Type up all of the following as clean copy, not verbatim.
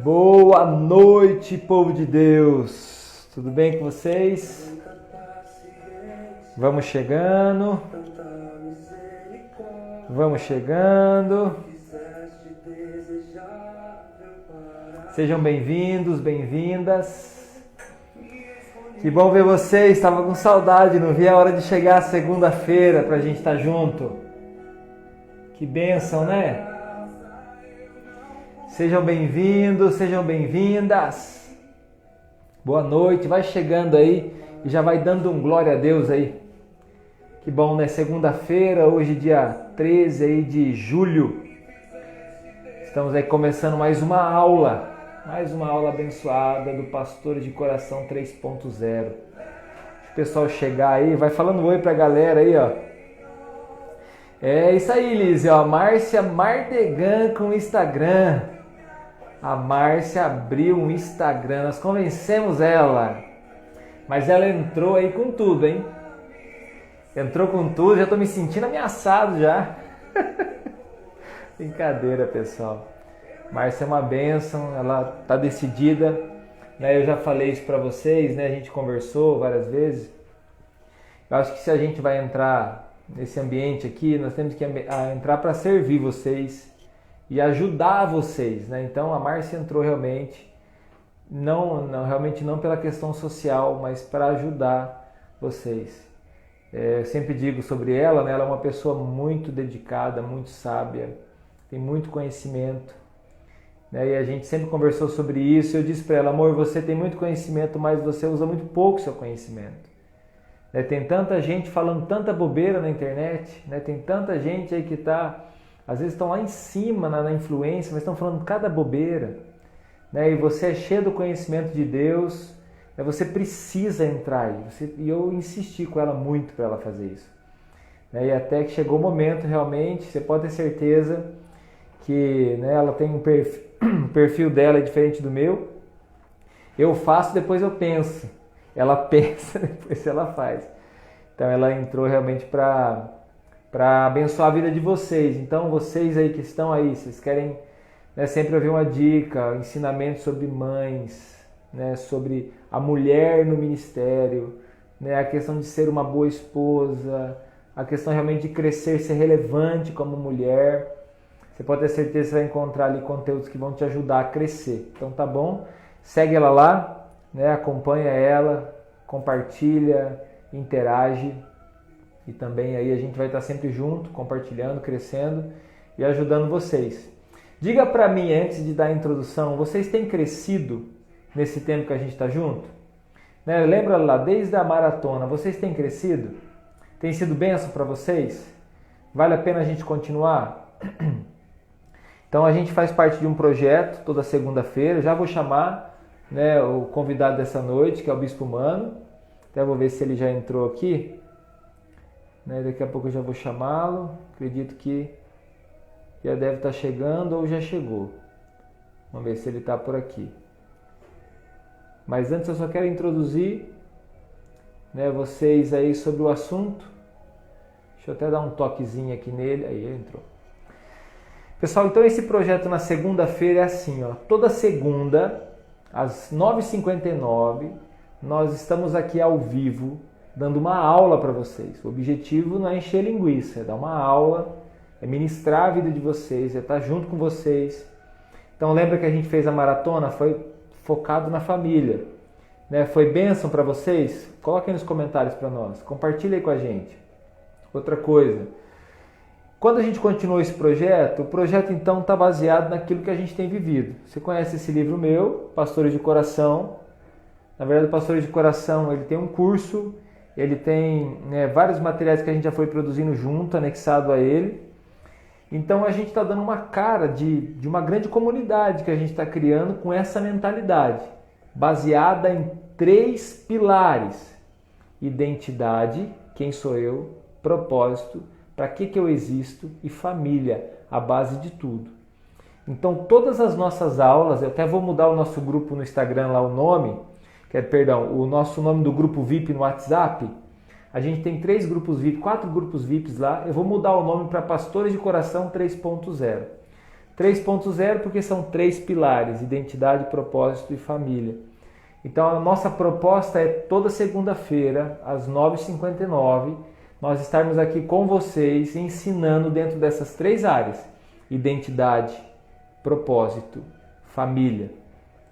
Boa noite, povo de Deus. Tudo bem com vocês? Vamos chegando. Vamos chegando. Sejam bem-vindos, bem-vindas. Que bom ver vocês. Estava com saudade, não vi a hora de chegar a segunda-feira para a gente estar junto. Que bênção, né? Sejam bem-vindos, sejam bem-vindas. Boa noite, vai chegando aí e já vai dando um glória a Deus aí. Que bom, né? Segunda-feira, hoje dia 13 aí de julho. Estamos aí começando mais uma aula abençoada do Pastor de Coração 3.0. Deixa o pessoal chegar aí, vai falando oi pra galera aí, ó. É isso aí, Lízia, ó, Márcia Mardegan com Instagram. A Márcia abriu um Instagram, nós convencemos ela. Mas ela entrou aí com tudo, hein? Entrou com tudo, já tô me sentindo ameaçado já. Brincadeira, pessoal. Márcia é uma bênção, ela tá decidida. Né? Eu já falei isso pra vocês, né? A gente conversou várias vezes. Eu acho que se a gente vai entrar nesse ambiente aqui, nós temos que entrar para servir vocês e ajudar vocês, né? Então a Márcia entrou realmente, realmente não pela questão social, mas para ajudar vocês. Eu sempre digo sobre ela, né? Ela é uma pessoa muito dedicada, muito sábia, tem muito conhecimento, né? E a gente sempre conversou sobre isso. Eu disse para ela, amor, você tem muito conhecimento, mas você usa muito pouco seu conhecimento. Tem tanta gente falando tanta bobeira na internet, né? Tem tanta gente aí que às vezes estão lá em cima na influência, mas estão falando cada bobeira, né? E você é cheio do conhecimento de Deus, né? Você precisa entrar aí. E eu insisti com ela muito para ela fazer isso, né? E até que chegou o momento realmente, você pode ter certeza que, né, ela tem o perfil dela é diferente do meu. Eu faço, depois eu penso. Ela pensa, depois ela faz. Então ela entrou realmente para abençoar a vida de vocês. Então vocês aí que estão aí, vocês querem, né, sempre ouvir uma dica, ensinamento sobre mães, né, sobre a mulher no ministério, né, a questão de ser uma boa esposa, a questão realmente de crescer, ser relevante como mulher. Você pode ter certeza que você vai encontrar ali conteúdos que vão te ajudar a crescer. Então tá bom? Segue ela lá, né, acompanha ela, compartilha, interage. E também aí a gente vai estar sempre junto, compartilhando, crescendo e ajudando vocês. Diga para mim, antes de dar a introdução, vocês têm crescido nesse tempo que a gente está junto? Né? Lembra lá, desde a maratona, vocês têm crescido? Tem sido bênção para vocês? Vale a pena a gente continuar? Então a gente faz parte de um projeto toda segunda-feira. Já vou chamar, né, o convidado dessa noite, que é o Bispo Mano. Até vou ver se ele já entrou aqui. Daqui a pouco eu já vou chamá-lo. Acredito que já deve estar chegando ou já chegou. Vamos ver se ele está por aqui. Mas antes eu só quero introduzir, né, vocês aí sobre o assunto. Deixa eu até dar um toquezinho aqui nele. Aí ele entrou. Pessoal, então esse projeto na segunda-feira é assim, ó. Toda segunda, às 9h59, nós estamos aqui ao vivo, dando uma aula para vocês. O objetivo não é encher linguiça, é dar uma aula, é ministrar a vida de vocês, é estar junto com vocês. Então lembra que a gente fez a maratona? Foi focado na família, né? Foi bênção para vocês? Coloquem nos comentários para nós, compartilhem aí com a gente. Outra coisa, quando a gente continuou esse projeto, o projeto então está baseado naquilo que a gente tem vivido. Você conhece esse livro meu, Pastores de Coração? Na verdade, o Pastores de Coração, ele tem um curso, ele tem, né, vários materiais que a gente já foi produzindo junto, anexado a ele. Então a gente está dando uma cara de uma grande comunidade que a gente está criando com essa mentalidade, baseada em 3 pilares: identidade, quem sou eu, propósito, para que eu existo, e família, a base de tudo. Então todas as nossas aulas, eu até vou mudar o nosso grupo no Instagram lá, o nome, o nosso nome do grupo VIP no WhatsApp. A gente tem 3 grupos VIP, 4 grupos VIPs lá. Eu vou mudar o nome para Pastores de Coração 3.0. 3.0 porque são 3 pilares: identidade, propósito e família. Então a nossa proposta é toda segunda-feira, às 9h59, nós estarmos aqui com vocês ensinando dentro dessas 3 áreas: identidade, propósito, família.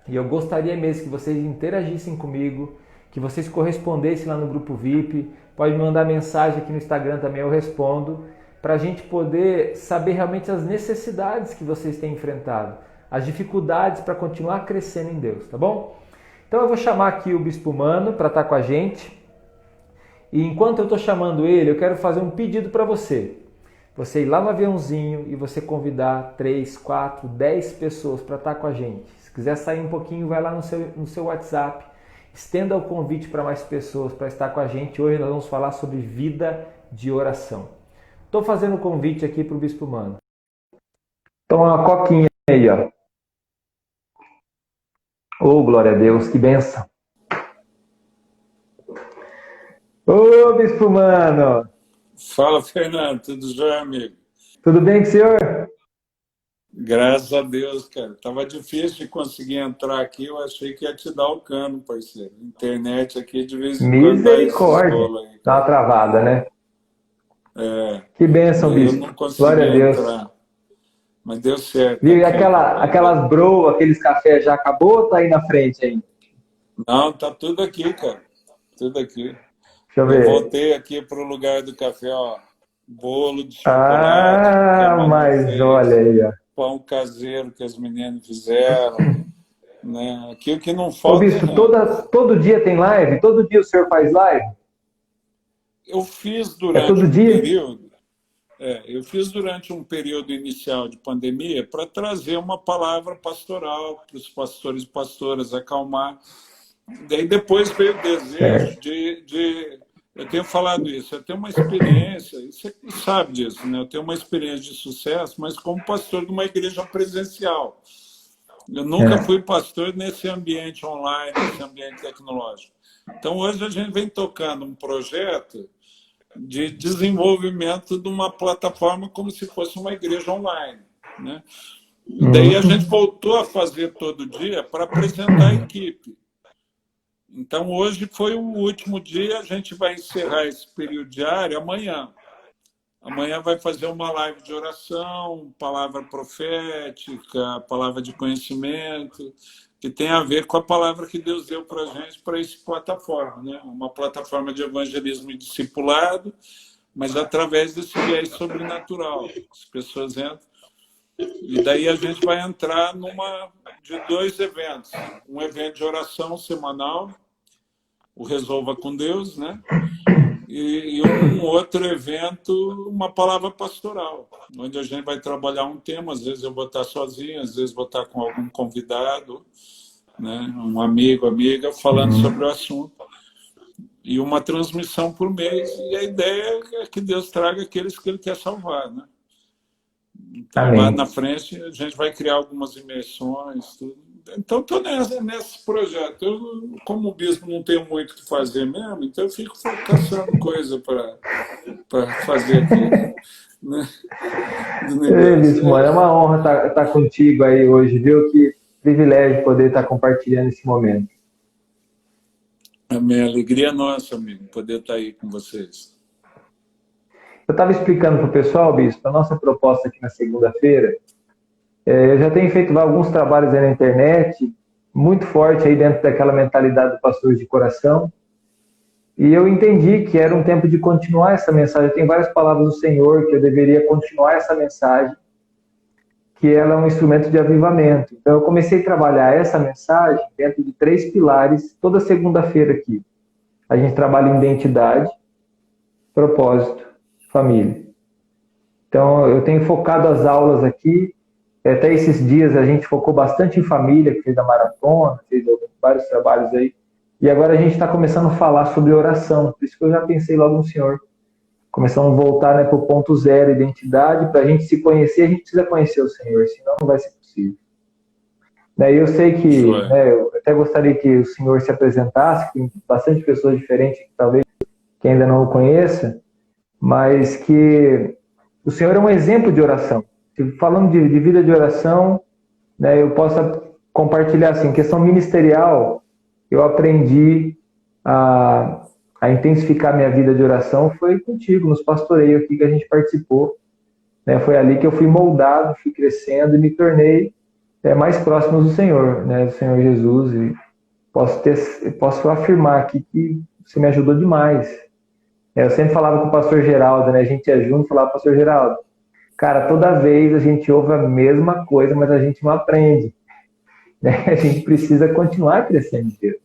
E eu gostaria mesmo que vocês interagissem comigo, que vocês correspondessem lá no grupo VIP. Pode me mandar mensagem aqui no Instagram também, eu respondo, para a gente poder saber realmente as necessidades que vocês têm enfrentado, as dificuldades para continuar crescendo em Deus, tá bom? Então eu vou chamar aqui o Bispo Mano para estar com a gente. E enquanto eu estou chamando ele, eu quero fazer um pedido para você. Você ir lá no aviãozinho e você convidar 3, 4, 10 pessoas para estar com a gente. Se quiser sair um pouquinho, vai lá no seu WhatsApp, estenda o convite para mais pessoas para estar com a gente. Hoje nós vamos falar sobre vida de oração. Estou fazendo o convite aqui para o Bispo Mano. Toma uma coquinha aí, ó. Oh, glória a Deus, que benção. Ô, Bispo Mano. Fala, Fernando, tudo jóia, amigo? Tudo bem com o senhor? Graças a Deus, cara. Tava difícil de conseguir entrar aqui, eu achei que ia te dar o cano, parceiro. Internet aqui de vez em quando dá esses rolos aí. Dá uma travada, né? É. Que benção, Bispo. Eu não consegui Glória a Deus. entrar. Mas deu certo. Viu? E aquelas bro, aqueles cafés já acabou ou tá aí na frente ainda? Não, tá tudo aqui, cara. Tudo aqui. Deixa eu ver. Eu voltei aqui pro lugar do café, ó. Bolo de chocolate. Mas olha aí, ó. Pão caseiro que as meninas fizeram. Né? Aqui o que não falta. Ô, Bispo, todo dia tem live? Todo dia o senhor faz live? Eu fiz durante todo dia? período. Eu fiz durante um período inicial de pandemia para trazer uma palavra pastoral para os pastores e pastoras, acalmar. Daí depois veio o desejo de... Eu tenho falado isso, eu tenho uma experiência, você sabe disso, né? Eu tenho uma experiência de sucesso, mas como pastor de uma igreja presencial. Eu nunca fui pastor nesse ambiente online, nesse ambiente tecnológico. Então hoje a gente vem tocando um projeto de desenvolvimento de uma plataforma como se fosse uma igreja online, né? E daí a gente voltou a fazer todo dia para apresentar a equipe. Então hoje foi o último dia, a gente vai encerrar esse período diário amanhã. Amanhã vai fazer uma live de oração, palavra profética, palavra de conhecimento, que tem a ver com a palavra que Deus deu para a gente, para essa plataforma, né? Uma plataforma de evangelismo e discipulado, mas através desse viés sobrenatural. As pessoas entram. E daí a gente vai entrar de 2 eventos. Um evento de oração semanal, o Resolva com Deus, né? E um outro evento, uma palavra pastoral, onde a gente vai trabalhar um tema. Às vezes eu vou estar sozinho, às vezes vou estar com algum convidado, né? Um amigo, amiga, falando sobre o assunto. E uma transmissão por mês. E a ideia é que Deus traga aqueles que Ele quer salvar, né? Então, lá na frente, a gente vai criar algumas imersões, tudo. Então, estou nesse projeto. Eu, como bispo, não tenho muito o que fazer mesmo, então eu fico caçando coisa para fazer aqui. Né? Bispo, é uma honra estar contigo aí hoje, viu? Que privilégio poder estar compartilhando esse momento. A minha alegria é nossa, amigo, poder estar aí com vocês. Eu estava explicando para o pessoal, Bispo, a nossa proposta aqui na segunda-feira. Eu já tenho feito alguns trabalhos aí na internet, muito forte aí dentro daquela mentalidade do pastor de coração. E eu entendi que era um tempo de continuar essa mensagem. Tem várias palavras do Senhor que eu deveria continuar essa mensagem, que ela é um instrumento de avivamento. Então eu comecei a trabalhar essa mensagem dentro de 3 pilares, toda segunda-feira aqui. A gente trabalha em identidade, propósito, família. Então eu tenho focado as aulas aqui. Até esses dias a gente focou bastante em família, que fez a maratona, fez vários trabalhos aí. E agora a gente está começando a falar sobre oração. Por isso que eu já pensei logo no Senhor. Começamos a voltar, né, para o ponto 0, identidade. Para a gente se conhecer, a gente precisa conhecer o Senhor, senão não vai ser possível. Eu sei que, eu até gostaria que o Senhor se apresentasse, tem bastante pessoas diferentes, talvez, que ainda não o conheça, mas que o Senhor é um exemplo de oração. falando de vida de oração, né, eu posso compartilhar assim, questão ministerial, eu aprendi a intensificar minha vida de oração foi contigo, nos pastoreios aqui que a gente participou. Né, foi ali que eu fui moldado, fui crescendo e me tornei mais próximo do Senhor, né, do Senhor Jesus. E posso afirmar aqui que você me ajudou demais. Eu sempre falava com o pastor Geraldo, né, a gente ia junto e falava, pastor Geraldo, cara, toda vez a gente ouve a mesma coisa, mas a gente não aprende. Né? A gente precisa continuar crescendo em Deus.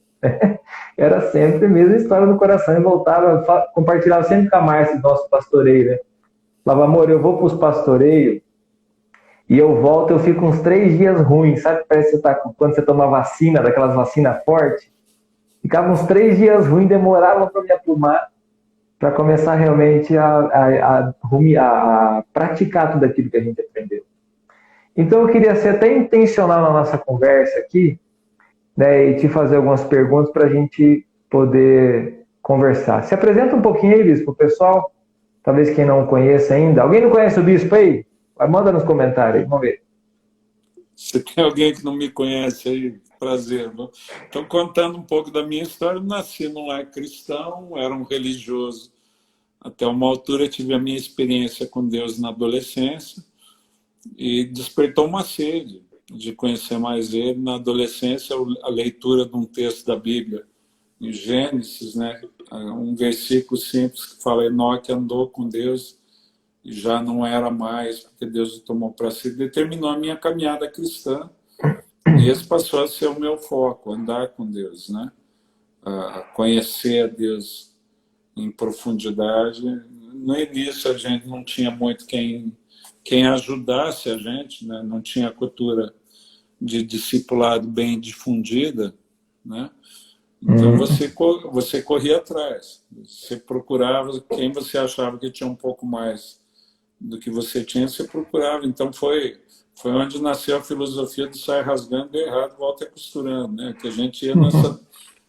Era sempre a mesma história no coração. Eu voltava, compartilhava sempre com a Márcia, nosso pastoreio. Né? Falava, amor, eu vou para os pastoreios e eu volto, eu fico uns 3 dias ruins. Sabe, parece que você tá, quando você toma vacina, daquelas vacinas fortes? Ficava uns 3 dias ruins, demorava para me aprumar, para começar realmente a praticar tudo aquilo que a gente aprendeu. Então eu queria ser até intencional na nossa conversa aqui, né, e te fazer algumas perguntas para a gente poder conversar. Se apresenta um pouquinho aí, Bispo, pro pessoal, talvez quem não conheça ainda. Alguém não conhece o Bispo aí? Manda nos comentários aí, vamos ver. Se tem alguém que não me conhece aí, prazer. Estou contando um pouco da minha história. Eu nasci num lar cristão, era um religioso. Até uma altura tive a minha experiência com Deus na adolescência e despertou uma sede de conhecer mais Ele. Na adolescência, a leitura de um texto da Bíblia, em Gênesis, né? Um versículo simples que fala: Enoque andou com Deus e já não era mais, porque Deus o tomou para si, determinou a minha caminhada cristã. E esse passou a ser o meu foco, andar com Deus, né? Conhecer a Deus em profundidade. No início a gente não tinha muito quem ajudasse a gente, né? Não tinha a cultura de discipulado bem difundida, né? Então você corria atrás, você procurava quem você achava que tinha um pouco mais do que você tinha, você procurava. Então foi onde nasceu a filosofia do sai rasgando, deu errado, volta costurando, né? Que a gente ia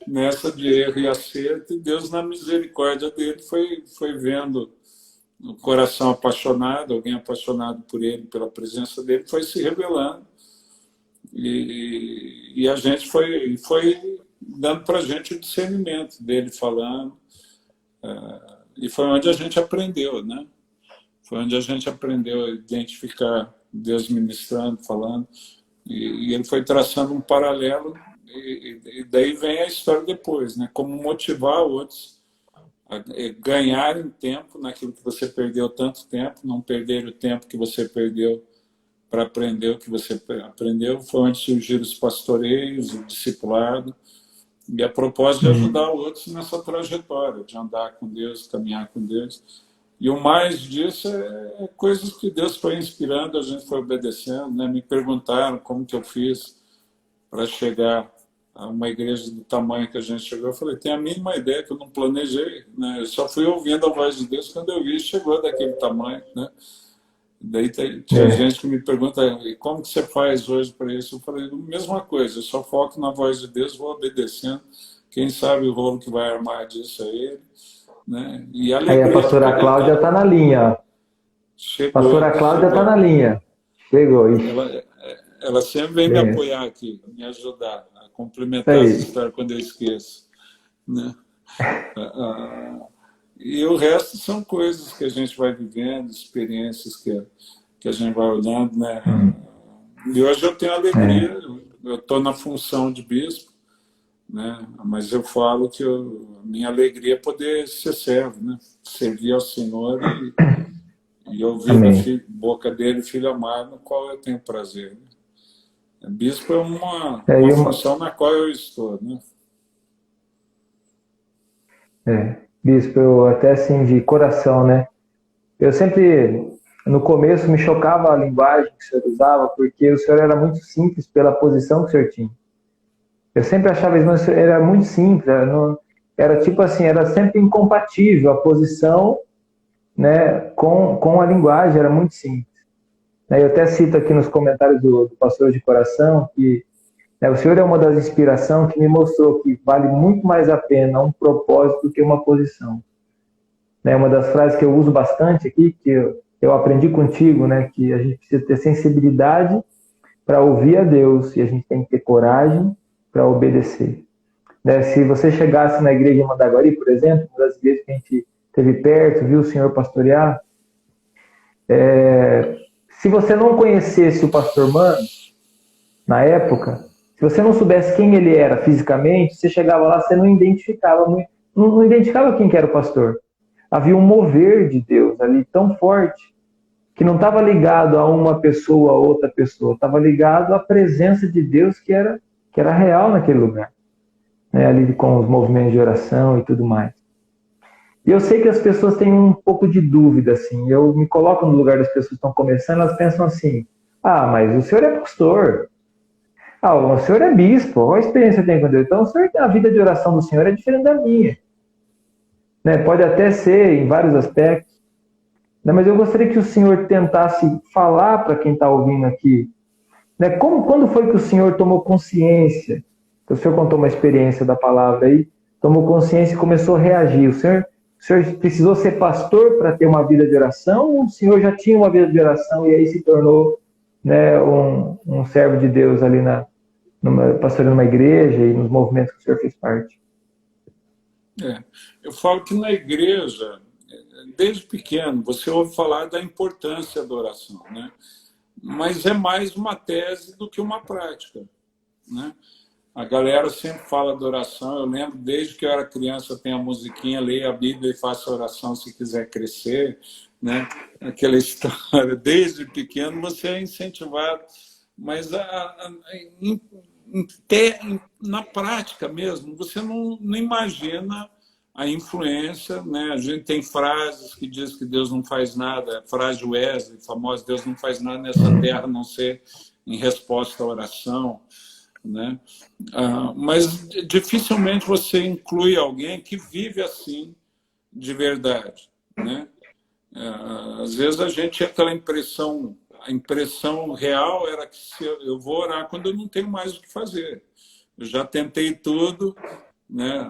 nessa de erro e acerto, e Deus, na misericórdia dele, foi vendo o coração apaixonado, alguém apaixonado por ele, pela presença dele, foi se revelando. E a gente foi dando para a gente o discernimento dele falando. E foi onde a gente aprendeu, né? Foi onde a gente aprendeu a identificar Deus ministrando, falando. E ele foi traçando um paralelo. E daí vem a história depois, né? Como motivar outros a ganharem tempo naquilo que você perdeu tanto tempo, não perder o tempo que você perdeu para aprender o que você aprendeu. Foi onde surgiram os pastoreios, o discipulado, e a propósito de ajudar outros nessa trajetória, de andar com Deus, caminhar com Deus. E o mais disso é coisas que Deus foi inspirando, a gente foi obedecendo, né? Me perguntaram como que eu fiz para chegar a uma igreja do tamanho que a gente chegou. Eu falei, tem a mínima ideia, que eu não planejei, né? Eu só fui ouvindo a voz de Deus, quando eu vi, chegou daquele tamanho, né? Daí tinha gente que me pergunta, e como que você faz hoje para isso? Eu falei, a mesma coisa, eu só foco na voz de Deus, vou obedecendo. Quem sabe o rolo que vai armar disso é ele, né? E aí a pastora Cláudia está na linha. Chegou, pastora Cláudia está na linha. Chegou. Ela sempre vem me apoiar aqui, me ajudar a complementar essa história quando eu esqueço, né? E o resto são coisas que a gente vai vivendo, experiências que a gente vai olhando, né? E hoje eu tenho alegria, eu estou na função de bispo, né? Mas eu falo que a minha alegria é poder ser servo, né? Servir ao Senhor e ouvir da boca dele, filho amado, no qual eu tenho prazer. Né? Bispo é uma função na qual eu estou, né? Bispo, eu até assim, de coração, né? Eu sempre, no começo, me chocava a linguagem que o senhor usava, porque o senhor era muito simples pela posição que o senhor tinha. Eu sempre achava que o senhor era muito simples, era tipo assim, era sempre incompatível a posição, né, com a linguagem, era muito simples. Eu até cito aqui nos comentários do pastor de coração que o senhor é uma das inspirações que me mostrou que vale muito mais a pena um propósito do que uma posição. Uma das frases que eu uso bastante aqui, que eu aprendi contigo, né, que a gente precisa ter sensibilidade para ouvir a Deus e a gente tem que ter coragem para obedecer. Né? Se você chegasse na igreja de Mandaguari, por exemplo, uma das igrejas que a gente esteve perto, viu o senhor pastorear, se você não conhecesse o pastor Mano, na época, se você não soubesse quem ele era fisicamente, você chegava lá, você não identificava muito, não identificava quem que era o pastor. Havia um mover de Deus ali tão forte que não estava ligado a uma pessoa ou outra pessoa, estava ligado à presença de Deus que era real naquele lugar, né? Ali com os movimentos de oração e tudo mais. E eu sei que as pessoas têm um pouco de dúvida, assim, eu me coloco no lugar das pessoas que estão começando, elas pensam assim, ah, mas o senhor é pastor, ah, o senhor é bispo, qual a experiência tem com Deus? Então, o senhor, a vida de oração do senhor é diferente da minha, né? Pode até ser em vários aspectos, né? Mas eu gostaria que o senhor tentasse falar para quem está ouvindo aqui, né? Quando foi que o senhor tomou consciência? O senhor contou uma experiência da palavra aí, tomou consciência e começou a reagir. O senhor precisou ser pastor para ter uma vida de oração, ou o senhor já tinha uma vida de oração e aí se tornou, né, um servo de Deus ali pastoreando uma igreja e nos movimentos que o senhor fez parte? Eu falo que na igreja, desde pequeno, você ouve falar da importância da oração, né? Mas é mais uma tese do que uma prática, né? A galera sempre fala de oração. Eu lembro, desde que eu era criança, tem a musiquinha, leia a Bíblia e faça oração se quiser crescer, né? Aquela história, desde pequeno você é incentivado, mas na prática mesmo, você não imagina a influência, né? A gente tem frases que diz que Deus não faz nada, a frase Wesley, famosa, Deus não faz nada nessa terra a não ser em resposta à oração, né? Mas dificilmente você inclui alguém que vive assim de verdade, né? Às vezes a gente tinha aquela impressão, a impressão real era que eu vou orar quando eu não tenho mais o que fazer. Eu já tentei tudo, né?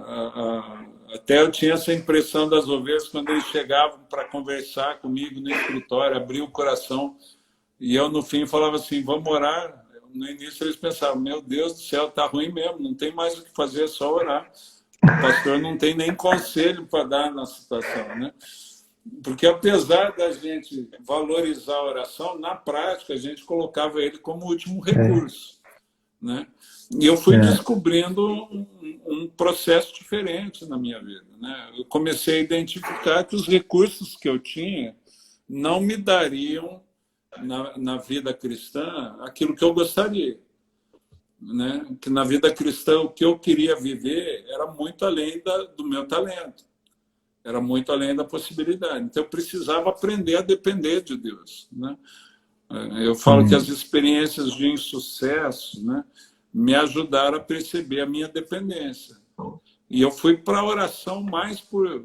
Até eu tinha essa impressão das ovelhas quando eles chegavam para conversar comigo no escritório, abriam o coração e eu no fim falava assim, vamos orar. No início eles pensavam, meu Deus do céu, tá ruim mesmo, não tem mais o que fazer, é só orar. O pastor não tem nem conselho para dar na situação, né? Porque apesar da gente valorizar a oração, na prática a gente colocava ele como último recurso, né? E eu fui descobrindo um processo diferente na minha vida, né? Eu comecei a identificar que os recursos que eu tinha não me dariam na vida cristã aquilo que eu gostaria, né? Que na vida cristã o que eu queria viver era muito além do meu talento, era muito além da possibilidade. Então eu precisava aprender a depender de Deus, né? Eu falo que as experiências de insucesso, né, me ajudaram a perceber a minha dependência. E eu fui para a oração mais por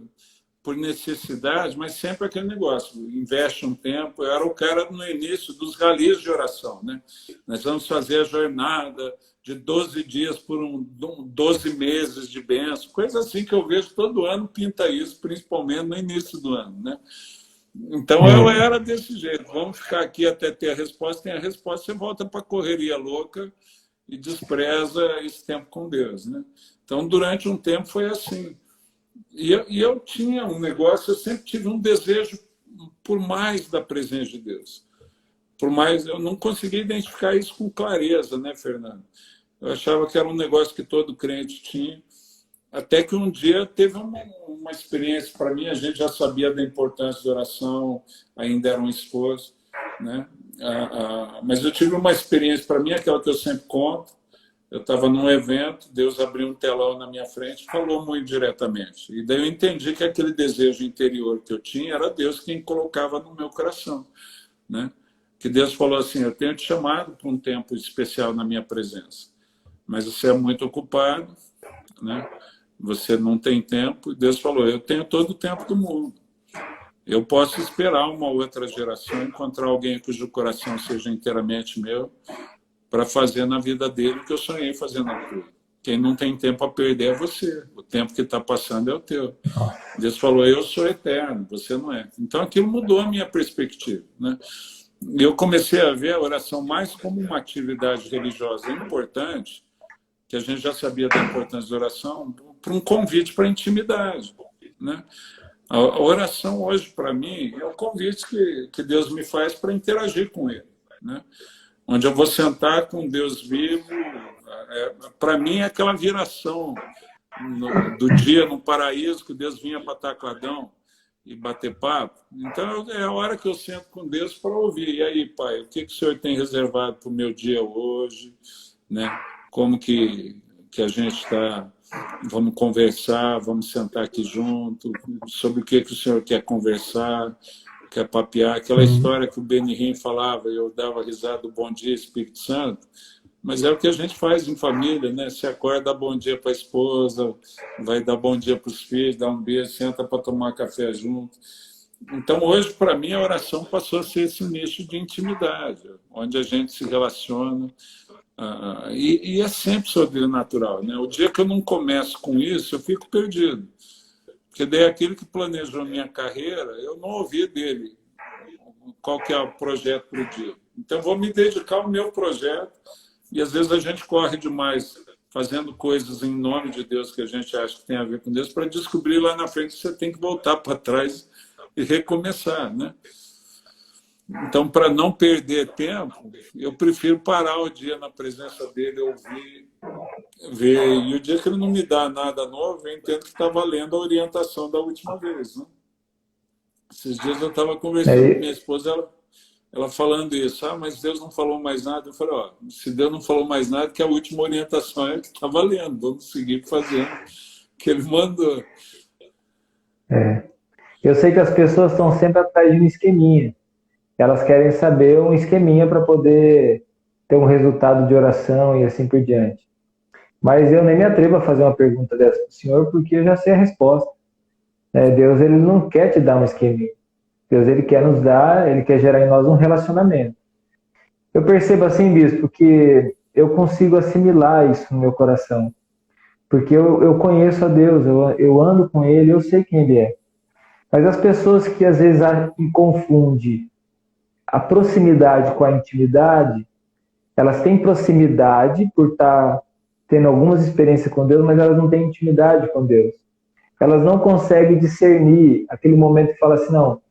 necessidade, mas sempre aquele negócio, investe um tempo. Eu era o cara no início dos ralis de oração, né? Nós vamos fazer a jornada de 12 dias por 12 meses de bênção, coisa assim que eu vejo todo ano pinta isso, principalmente no início do ano, né? Então eu era desse jeito, vamos ficar aqui até ter a resposta, tem a resposta, você volta para a correria louca e despreza esse tempo com Deus, né? Então durante um tempo foi assim. E eu tinha um negócio, eu sempre tive um desejo por mais da presença de Deus. Por mais, eu não conseguia identificar isso com clareza, né, Fernando? Eu achava que era um negócio que todo crente tinha. Até que um dia teve uma experiência para mim, a gente já sabia da importância da oração, ainda era um esposo, né? Mas eu tive uma experiência para mim, aquela que eu sempre conto. Eu estava num evento, Deus abriu um telão na minha frente e falou muito diretamente. E daí eu entendi que aquele desejo interior que eu tinha era Deus quem colocava no meu coração, né? Que Deus falou assim, eu tenho te chamado para um tempo especial na minha presença, mas você é muito ocupado, né? Você não tem tempo. E Deus falou, eu tenho todo o tempo do mundo. Eu posso esperar uma outra geração, encontrar alguém cujo coração seja inteiramente meu, para fazer na vida dele o que eu sonhei fazer na tua. Quem não tem tempo a perder é você. O tempo que está passando é o teu. Nossa. Deus falou, eu sou eterno, você não é. Então aquilo mudou a minha perspectiva, né? E eu comecei a ver a oração mais como uma atividade religiosa importante, que a gente já sabia da importância da oração, para um convite para a intimidade, né? A oração hoje, para mim, é o convite que Deus me faz para interagir com Ele, né? Onde eu vou sentar com Deus vivo. Para mim, é aquela viração do dia no paraíso, que Deus vinha para Atacadão e bater papo. Então, é a hora que eu sento com Deus para ouvir. E aí, Pai, o que o Senhor tem reservado para o meu dia hoje, né? Como que a gente está... Vamos conversar, vamos sentar aqui junto, sobre o que o Senhor quer conversar, quer papear. Aquela história que o Benihim falava, eu dava risada do bom dia, Espírito Santo, mas é o que a gente faz em família, né? Você acorda, dá bom dia para a esposa, vai dar bom dia para os filhos, dá um beijo, senta para tomar café junto. Então, hoje, para mim, a oração passou a ser esse nicho de intimidade, onde a gente se relaciona. E é sempre sobrenatural, né? O dia que eu não começo com isso, eu fico perdido. Porque daí aquele que planejou minha carreira, eu não ouvi dele qual que é o projeto para o dia. Então, vou me dedicar ao meu projeto. E às vezes a gente corre demais fazendo coisas em nome de Deus que a gente acha que tem a ver com Deus, para descobrir lá na frente que você tem que voltar para trás e recomeçar, né? Então, para não perder tempo, eu prefiro parar o dia na presença dele, ouvir, ver. E o dia que ele não me dá nada novo, eu entendo que está valendo a orientação da última vez, né? Esses dias eu estava conversando com minha esposa, ela falando isso. Mas Deus não falou mais nada. Eu falei, se Deus não falou mais nada, que a última orientação é que está valendo. Vamos seguir fazendo o que ele mandou. Eu sei que as pessoas estão sempre atrás de um esqueminha. Elas querem saber um esqueminha para poder ter um resultado de oração e assim por diante. Mas eu nem me atrevo a fazer uma pergunta dessa para o senhor, porque eu já sei a resposta. Deus, ele não quer te dar um esqueminha. Deus, ele quer nos dar, ele quer gerar em nós um relacionamento. Eu percebo assim, bispo, que eu consigo assimilar isso no meu coração. Porque eu conheço a Deus, eu ando com ele, eu sei quem ele é. Mas as pessoas que às vezes confundem a proximidade com a intimidade, elas têm proximidade por estar tendo algumas experiências com Deus, mas elas não têm intimidade com Deus. Elas não conseguem discernir aquele momento que fala assim, não,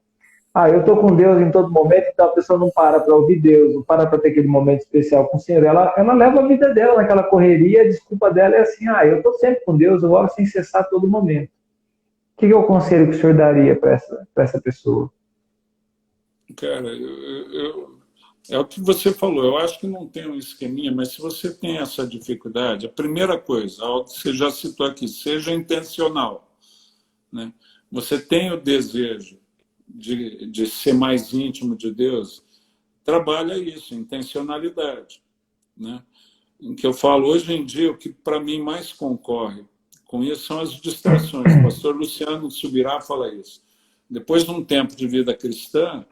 eu estou com Deus em todo momento, então a pessoa não para para ouvir Deus, não para para ter aquele momento especial com o Senhor. Ela leva a vida dela naquela correria, a desculpa dela é assim, eu estou sempre com Deus, eu oro sem cessar a todo momento. O que é o conselho que o senhor daria para essa pessoa? Cara, é o que você falou, eu acho que não tem um esqueminha, mas se você tem essa dificuldade, a primeira coisa, algo que você já citou aqui, seja intencional, né? Você tem o desejo de ser mais íntimo de Deus, trabalha isso, intencionalidade, né? Em que eu falo, hoje em dia, o que para mim mais concorre com isso são as distrações. O pastor Luciano Subirá fala isso. Depois de um tempo de vida cristã,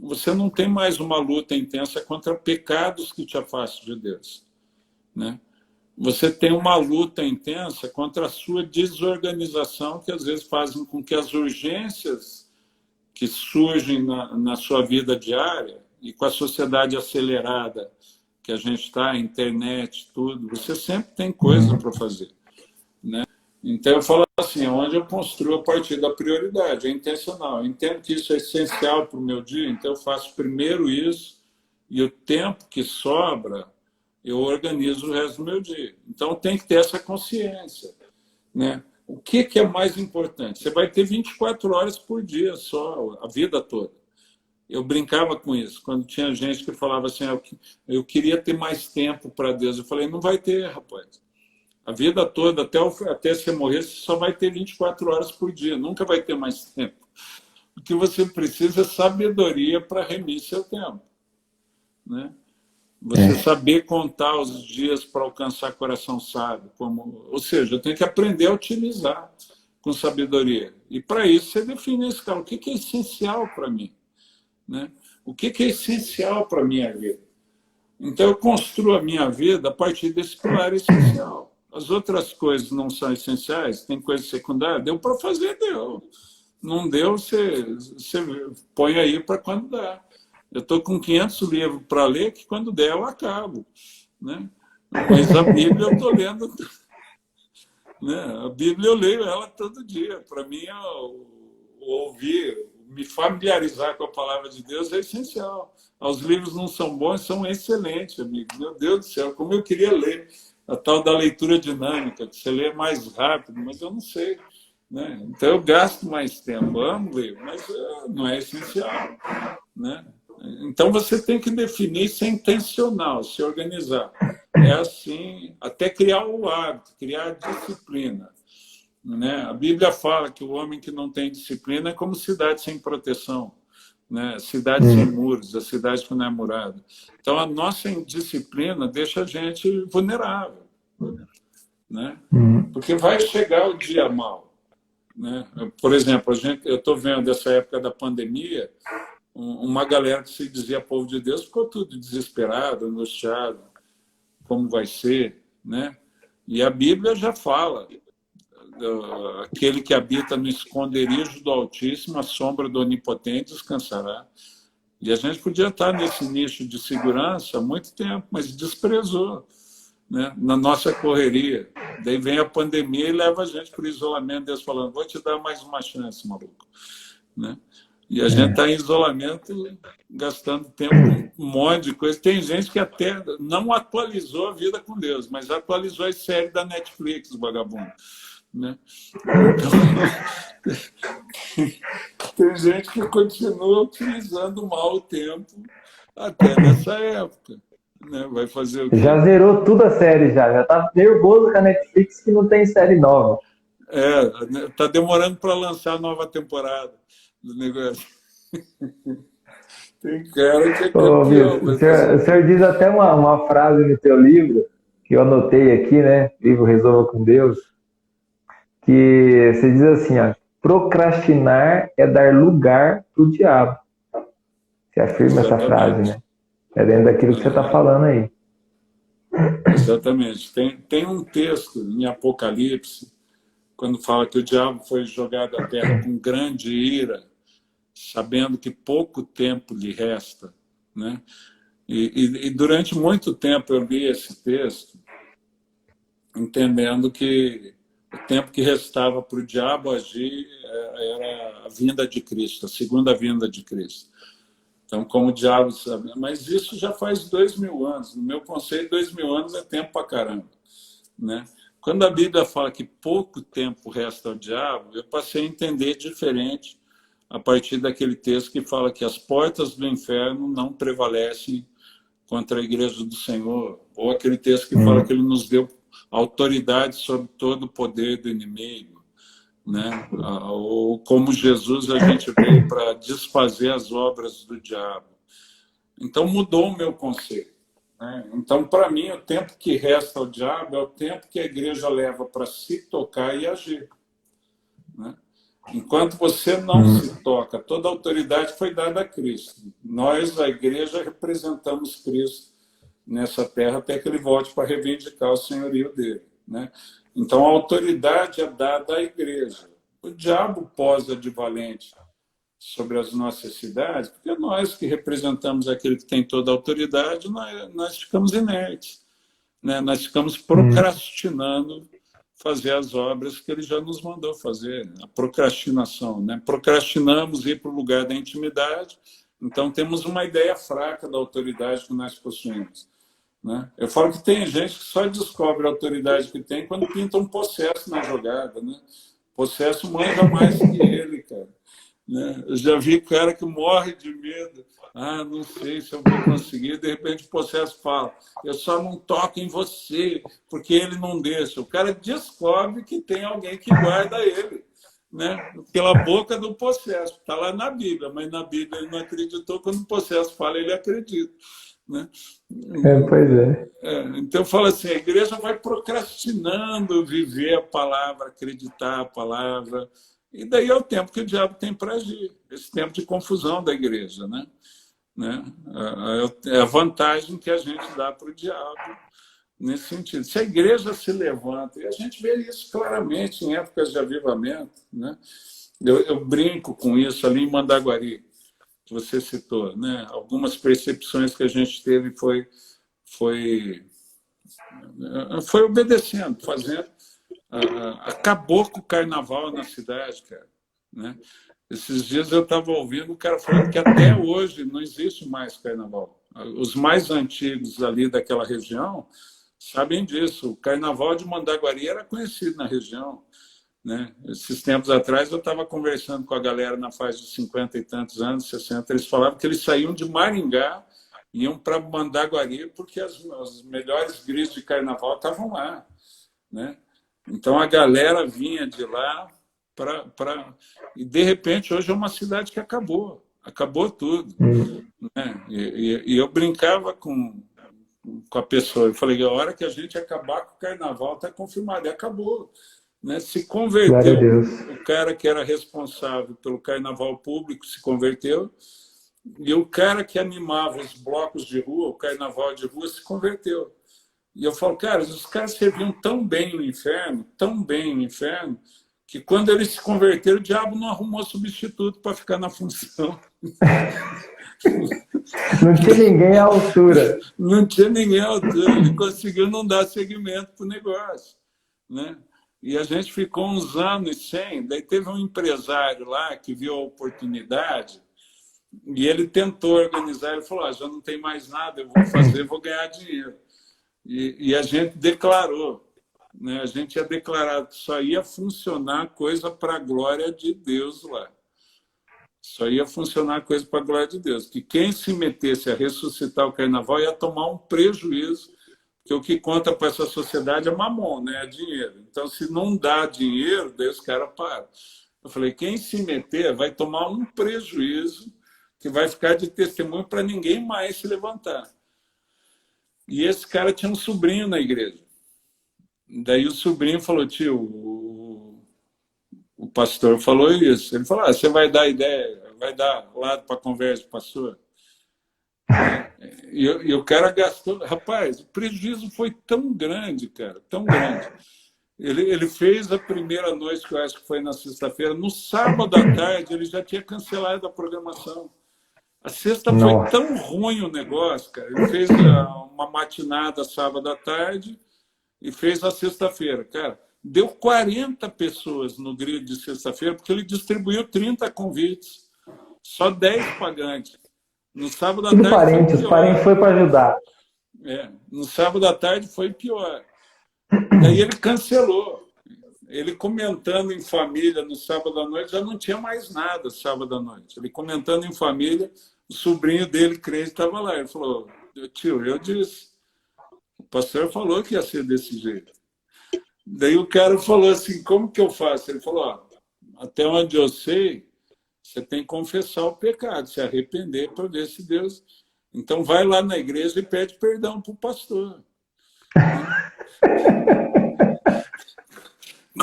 você não tem mais uma luta intensa contra pecados que te afastam de Deus, né? Você tem uma luta intensa contra a sua desorganização, que às vezes fazem com que as urgências que surgem na sua vida diária, e com a sociedade acelerada que a gente está, internet, tudo, você sempre tem coisa para fazer, né? Então eu falo assim, onde eu construo a partir da prioridade, é intencional. Eu entendo que isso é essencial para o meu dia, então eu faço primeiro isso, e o tempo que sobra, eu organizo o resto do meu dia. Então tem que ter essa consciência, né? O que é mais importante? Você vai ter 24 horas por dia só, a vida toda. Eu brincava com isso, quando tinha gente que falava assim, eu queria ter mais tempo para Deus. Eu falei, não vai ter, rapaz. A vida toda, até você morrer, você só vai ter 24 horas por dia, nunca vai ter mais tempo. O que você precisa é sabedoria para remir seu tempo, né? Você saber contar os dias para alcançar coração sábio. Ou seja, eu tenho que aprender a utilizar com sabedoria. E para isso você define esse cara. O que é essencial para mim, né? O que é essencial para a minha vida? Então eu construo a minha vida a partir desse pilar essencial. As outras coisas não são essenciais, tem coisa secundária, deu para fazer, deu. Não deu, você põe aí para quando dá. Eu estou com 500 livros para ler, que quando der eu acabo. Né? Mas a Bíblia eu estou lendo. Né? A Bíblia eu leio ela todo dia. Para mim, ouvir, me familiarizar com a palavra de Deus é essencial. Os livros não são bons, são excelentes, amigo. Meu Deus do céu, como eu queria ler. A tal da leitura dinâmica, que você lê mais rápido, mas eu não sei. Né? Então eu gasto mais tempo, amo ler, mas não é essencial. Né? Então você tem que definir se é intencional, se organizar. É assim, até criar o hábito, criar a disciplina. Né? A Bíblia fala que o homem que não tem disciplina é como cidade sem proteção. Né? Cidade sem muros, a cidade que não é murada. Então, a nossa indisciplina deixa a gente vulnerável. Né? Porque vai chegar o dia mau. Né? Por exemplo, eu estou vendo essa época da pandemia, uma galera que se dizia povo de Deus ficou tudo desesperado, angustiado, como vai ser. Né? E a Bíblia já fala, aquele que habita no esconderijo do Altíssimo, a sombra do Onipotente descansará. E a gente podia estar nesse nicho de segurança há muito tempo, mas desprezou, né? Na nossa correria. Daí vem a pandemia e leva a gente para o isolamento, Deus falando, vou te dar mais uma chance, maluco. Né? E a gente está em isolamento, gastando tempo com um monte de coisa. Tem gente que até não atualizou a vida com Deus, mas atualizou as séries da Netflix, vagabundo. Né? Então, tem gente que continua utilizando mal o tempo até nessa época. Né? Vai fazer o quê? Já zerou tudo a série, já tá nervoso com a Netflix que não tem série nova. Tá demorando para lançar a nova temporada do negócio. Tem cara que é campeão. O senhor diz até uma frase no teu livro, que eu anotei aqui, né? Livro Resolva com Deus, que você diz assim, ó, procrastinar é dar lugar para o diabo. Você afirma essa frase, né? É dentro daquilo que você está falando aí. Exatamente. Tem um texto em Apocalipse, quando fala que o diabo foi jogado à terra com grande ira, sabendo que pouco tempo lhe resta. Né? E durante muito tempo eu li esse texto, entendendo que o tempo que restava para o diabo agir era a vinda de Cristo, a segunda vinda de Cristo. Então, como o diabo sabe, mas isso já faz 2000 anos. No meu conceito, 2000 anos é tempo pra caramba. Né? Quando a Bíblia fala que pouco tempo resta ao diabo, eu passei a entender diferente a partir daquele texto que fala que as portas do inferno não prevalecem contra a igreja do Senhor, ou aquele texto que fala que ele nos deu autoridade sobre todo o poder do inimigo. Né? Ou como Jesus a gente veio para desfazer as obras do diabo. Então mudou o meu conceito. Né? Então, para mim, o tempo que resta ao diabo é o tempo que a igreja leva para se tocar e agir. Né? Enquanto você não se toca, toda a autoridade foi dada a Cristo. Nós, a igreja, representamos Cristo nessa terra até que ele volte para reivindicar o senhorio dele. Né? Então, a autoridade é dada à igreja. O diabo posa de valente sobre as nossas cidades, porque nós que representamos aquele que tem toda a autoridade, nós ficamos inertes. Né? Nós ficamos procrastinando fazer as obras que ele já nos mandou fazer. A procrastinação. Né? Procrastinamos ir para o lugar da intimidade, então temos uma ideia fraca da autoridade que nós possuímos. Né? Eu falo que tem gente que só descobre a autoridade que tem quando pinta um possesso na jogada. Né? Possesso manja mais que ele, cara. Né? Eu já vi cara que morre de medo. Não sei se eu vou conseguir. De repente o possesso fala, eu só não toco em você, porque ele não deixa. O cara descobre que tem alguém que guarda ele. Né? Pela boca do possesso. Está lá na Bíblia, mas na Bíblia ele não acreditou. Quando o possesso fala, ele acredita. Né? Pois é. Então eu falo assim, a igreja vai procrastinando viver a palavra, acreditar a palavra, e daí é o tempo que o diabo tem para agir, esse tempo de confusão da igreja. Né? É a vantagem que a gente dá para o diabo nesse sentido. Se a igreja se levanta, e a gente vê isso claramente em épocas de avivamento, né? Eu brinco com isso ali em Mandaguari, que você citou, né? Algumas percepções que a gente teve foi obedecendo, fazendo. Acabou com o carnaval na cidade, cara, né? Esses dias eu estava ouvindo o cara falando que até hoje não existe mais carnaval. Os mais antigos ali daquela região sabem disso. O carnaval de Mandaguari era conhecido na região, né? Esses tempos atrás eu estava conversando com a galera na faixa de 50 e tantos anos, 60, eles falavam que eles saíam de Maringá, iam para Mandaguari porque as melhores gris de carnaval estavam lá, né? Então a galera vinha de lá e de repente hoje é uma cidade que acabou tudo, né? E eu brincava com a pessoa, eu falei, a hora que a gente acabar com o carnaval está confirmado, e acabou, né? Se converteu, o cara que era responsável pelo carnaval público se converteu, e o cara que animava os blocos de rua, o carnaval de rua, se converteu. E eu falo, cara, os caras serviam tão bem o inferno, que quando eles se converteram, o diabo não arrumou substituto para ficar na função. Não tinha ninguém à altura. Não tinha ninguém à altura. Ele conseguiu não dar seguimento para o negócio, né? E a gente ficou uns anos sem. Daí teve um empresário lá que viu a oportunidade e ele tentou organizar. Ele falou, já não tem mais nada, eu vou fazer, vou ganhar dinheiro. E a gente declarou, né? A gente tinha declarado que só ia funcionar coisa para a glória de Deus lá. Só ia funcionar coisa para a glória de Deus. Que quem se metesse a ressuscitar o carnaval ia tomar um prejuízo, porque o que conta para essa sociedade é mamon, né? É dinheiro. Então, se não dá dinheiro, daí os caras param. Eu falei, quem se meter vai tomar um prejuízo que vai ficar de testemunho para ninguém mais se levantar. E esse cara tinha um sobrinho na igreja. Daí o sobrinho falou, tio, o pastor falou isso. Ele falou, você vai dar ideia, vai dar lado para a conversa do pastor? E o cara gastou... Rapaz, o prejuízo foi tão grande, cara, tão grande. Ele fez a primeira noite, que eu acho que foi na sexta-feira. No sábado à tarde, ele já tinha cancelado a programação. A sexta foi tão ruim o negócio, cara. Ele fez uma matinada sábado à tarde e fez a sexta-feira. Cara, deu 40 pessoas no grid de sexta-feira, porque ele distribuiu 30 convites. Só 10 pagantes. No sábado à tarde. Parentes, os parentes foi para ajudar. No sábado à tarde foi pior. Daí ele cancelou. Ele comentando em família no sábado à noite, já não tinha mais nada sábado à noite. Ele comentando em família, o sobrinho dele, crente, estava lá. Ele falou, tio, eu disse. O pastor falou que ia ser desse jeito. Daí o cara falou assim, como que eu faço? Ele falou, até onde eu sei, você tem que confessar o pecado, se arrepender para ver se Deus... Então vai lá na igreja e pede perdão para o pastor.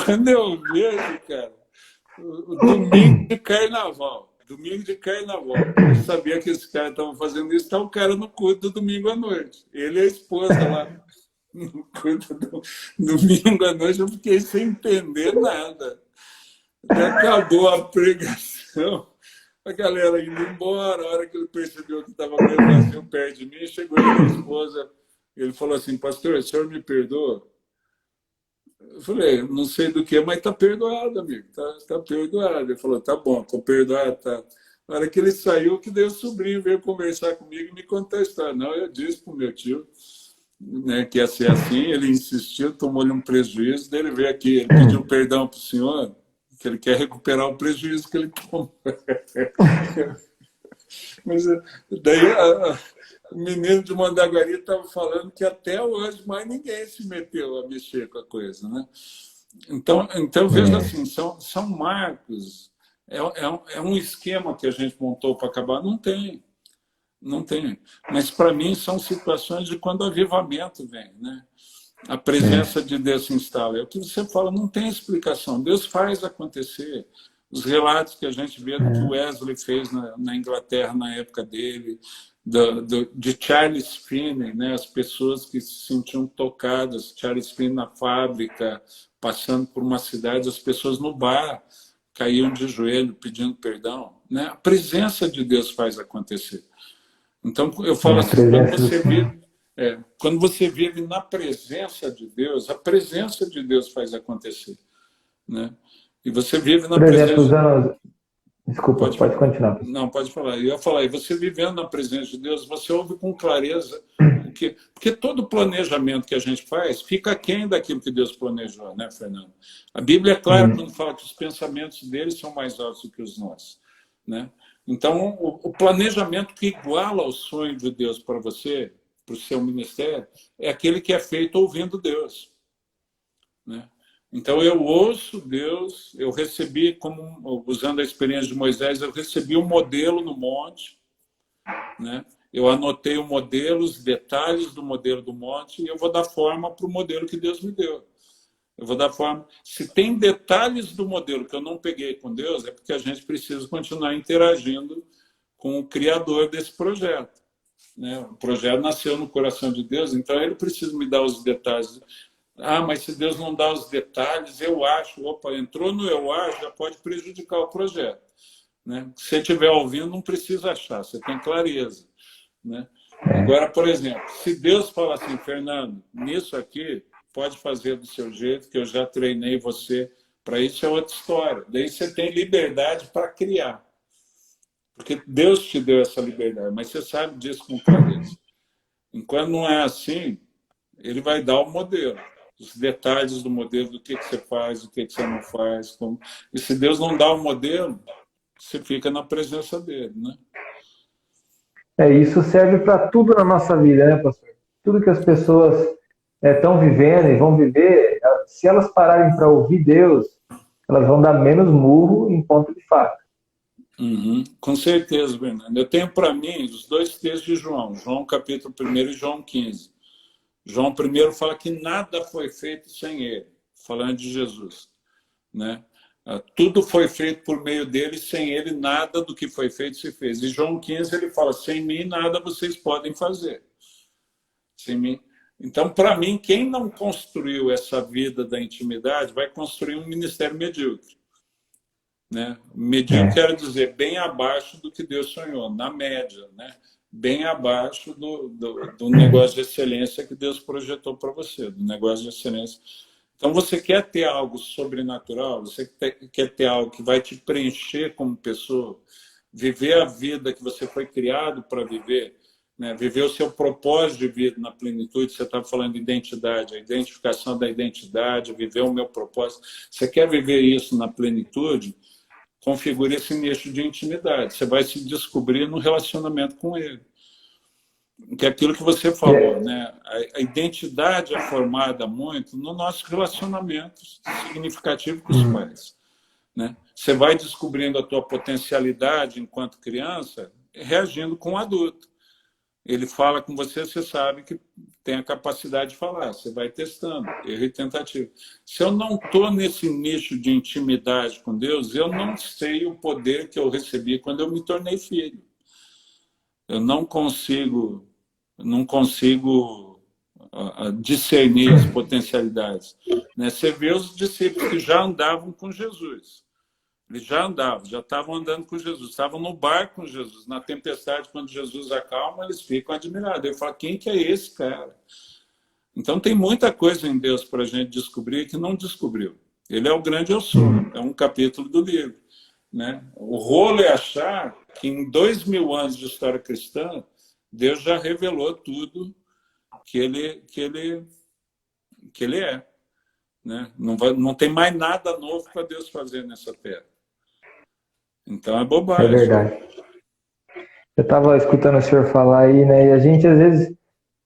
Quando eu vejo, cara, o domingo de carnaval, eu sabia que esse cara estava fazendo isso, está o cara no culto do domingo à noite. Ele e a esposa lá no culto do domingo à noite, eu fiquei sem entender nada. Acabou a pregação, a galera indo embora, a hora que ele percebeu que estava meio vazio perto de mim, chegou ele e a esposa, ele falou assim, pastor, o senhor me perdoa? Eu falei, não sei do que, mas está perdoado, amigo, tá perdoado. Ele falou, tá bom, estou perdoado, tá. Na hora que ele saiu, que daí o sobrinho veio conversar comigo e me contar a história. Não, eu disse para o meu tio, né, que ia ser assim, ele insistiu, tomou-lhe um prejuízo, daí ele veio aqui, ele pediu perdão para o senhor, que ele quer recuperar o prejuízo que ele tomou. Mas daí o menino de Mandaguari estava falando que até hoje mais ninguém se meteu a mexer com a coisa, né? Então veja assim, são marcos, é um esquema que a gente montou para acabar, não tem. Mas para mim são situações de quando o avivamento vem, né? A presença de Deus se instala. É o que você fala, não tem explicação. Deus faz acontecer. Os relatos que a gente vê do que Wesley fez na Inglaterra na época dele, de Charles Finney, né? As pessoas que se sentiam tocadas, Charles Finney na fábrica, passando por uma cidade, as pessoas no bar caíam de joelho pedindo perdão, né? A presença de Deus faz acontecer. Então, eu falo assim, quando você vive na presença de Deus, a presença de Deus faz acontecer, né? E você vive na presença... Desculpa, pode continuar. Não, pode falar. Eu ia falar, e você vivendo na presença de Deus, você ouve com clareza porque todo planejamento que a gente faz fica aquém daquilo que Deus planejou, né, Fernando? A Bíblia é clara quando fala que os pensamentos deles são mais altos do que os nossos, né? Então, o planejamento que iguala o sonho de Deus para você, para o seu ministério, é aquele que é feito ouvindo Deus, né? Então, eu ouço Deus, eu recebi, como usando a experiência de Moisés, eu recebi um modelo no monte, né? Eu anotei o modelo, os detalhes do modelo do monte, e eu vou dar forma para o modelo que Deus me deu. Eu vou dar forma. Se tem detalhes do modelo que eu não peguei com Deus, é porque a gente precisa continuar interagindo com o criador desse projeto, né? O projeto nasceu no coração de Deus, então ele precisa me dar os detalhes. Ah, mas se Deus não dá os detalhes, eu acho. Opa, entrou no eu acho, já pode prejudicar o projeto, né? Se você estiver ouvindo, não precisa achar, você tem clareza, né? Agora, por exemplo, se Deus fala assim, Fernando, nisso aqui, pode fazer do seu jeito, que eu já treinei você para isso, é outra história. Daí você tem liberdade para criar. Porque Deus te deu essa liberdade, mas você sabe disso com clareza. Enquanto não é assim, ele vai dar o modelo. Os detalhes do modelo, do que você faz, do que você não faz. Como... E se Deus não dá o modelo, você fica na presença dele, né? Isso serve para tudo na nossa vida, né, pastor? Tudo que as pessoas estão vivendo e vão viver, se elas pararem para ouvir Deus, elas vão dar menos murro em ponto de faca. Com certeza, Fernando. Eu tenho para mim os dois textos de João, João capítulo 1 e João 15. João I fala que nada foi feito sem ele, falando de Jesus, né? Tudo foi feito por meio dele, sem ele nada do que foi feito se fez. E João 15 ele fala, sem mim nada vocês podem fazer. Sem mim. Então, para mim, quem não construiu essa vida da intimidade vai construir um ministério medíocre, né? Medíocre quer dizer bem abaixo do que Deus sonhou, na média, né? Bem abaixo do negócio de excelência que Deus projetou para você, do negócio de excelência. Então, você quer ter algo sobrenatural, você quer ter algo que vai te preencher como pessoa, viver a vida que você foi criado para viver, né? Viver o seu propósito de vida na plenitude. Você estava falando de identidade, a identificação da identidade, viver o meu propósito. Você quer viver isso na plenitude? Configure esse nicho de intimidade. Você vai se descobrir no relacionamento com ele. Que é aquilo que você falou, né? A identidade é formada muito no nosso relacionamento significativo com os pais, né? Você vai descobrindo a tua potencialidade enquanto criança, reagindo com o adulto. Ele fala com você, você sabe que tem a capacidade de falar. Você vai testando, erro e tentativa. Se eu não estou nesse nicho de intimidade com Deus, eu não sei o poder que eu recebi quando eu me tornei filho. Eu não consigo discernir as potencialidades, né? Você vê os discípulos que já andavam com Jesus. Eles já andavam, já estavam andando com Jesus, estavam no barco com Jesus. Na tempestade, quando Jesus acalma, eles ficam admirados. Ele fala, quem que é esse cara? Então tem muita coisa em Deus para a gente descobrir que não descobriu. Ele é o grande eu sou, é um capítulo do livro, né? O rolo é achar que em 2000 anos de história cristã, Deus já revelou tudo que ele é, né? Não tem mais nada novo para Deus fazer nessa terra. Então é bobagem. É verdade. Eu estava escutando o senhor falar aí, né? E a gente, às vezes,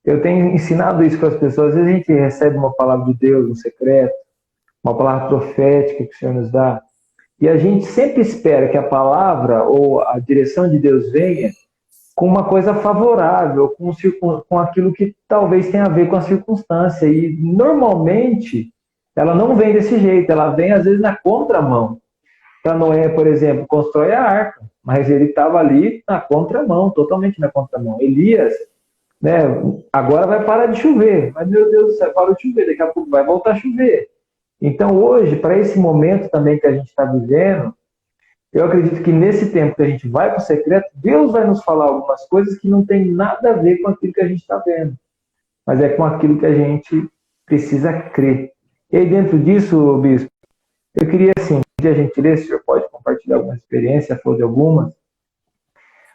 eu tenho ensinado isso para as pessoas, às vezes a gente recebe uma palavra de Deus no secreto, uma palavra profética que o Senhor nos dá, e a gente sempre espera que a palavra ou a direção de Deus venha com uma coisa favorável, com aquilo que talvez tenha a ver com a circunstância. E, normalmente, ela não vem desse jeito, ela vem, às vezes, na contramão. para Noé, por exemplo, constrói a arca, mas ele estava ali na contramão, totalmente na contramão. Elias, né, agora vai parar de chover, mas meu Deus do céu, parou de chover, daqui a pouco vai voltar a chover. Então hoje, para esse momento também que a gente está vivendo, eu acredito que nesse tempo que a gente vai para o secreto, Deus vai nos falar algumas coisas que não tem nada a ver com aquilo que a gente está vendo, mas é com aquilo que a gente precisa crer. E aí, dentro disso, Bispo, eu queria, assim, pedir a gentileza, o senhor pode compartilhar alguma experiência, falou de algumas,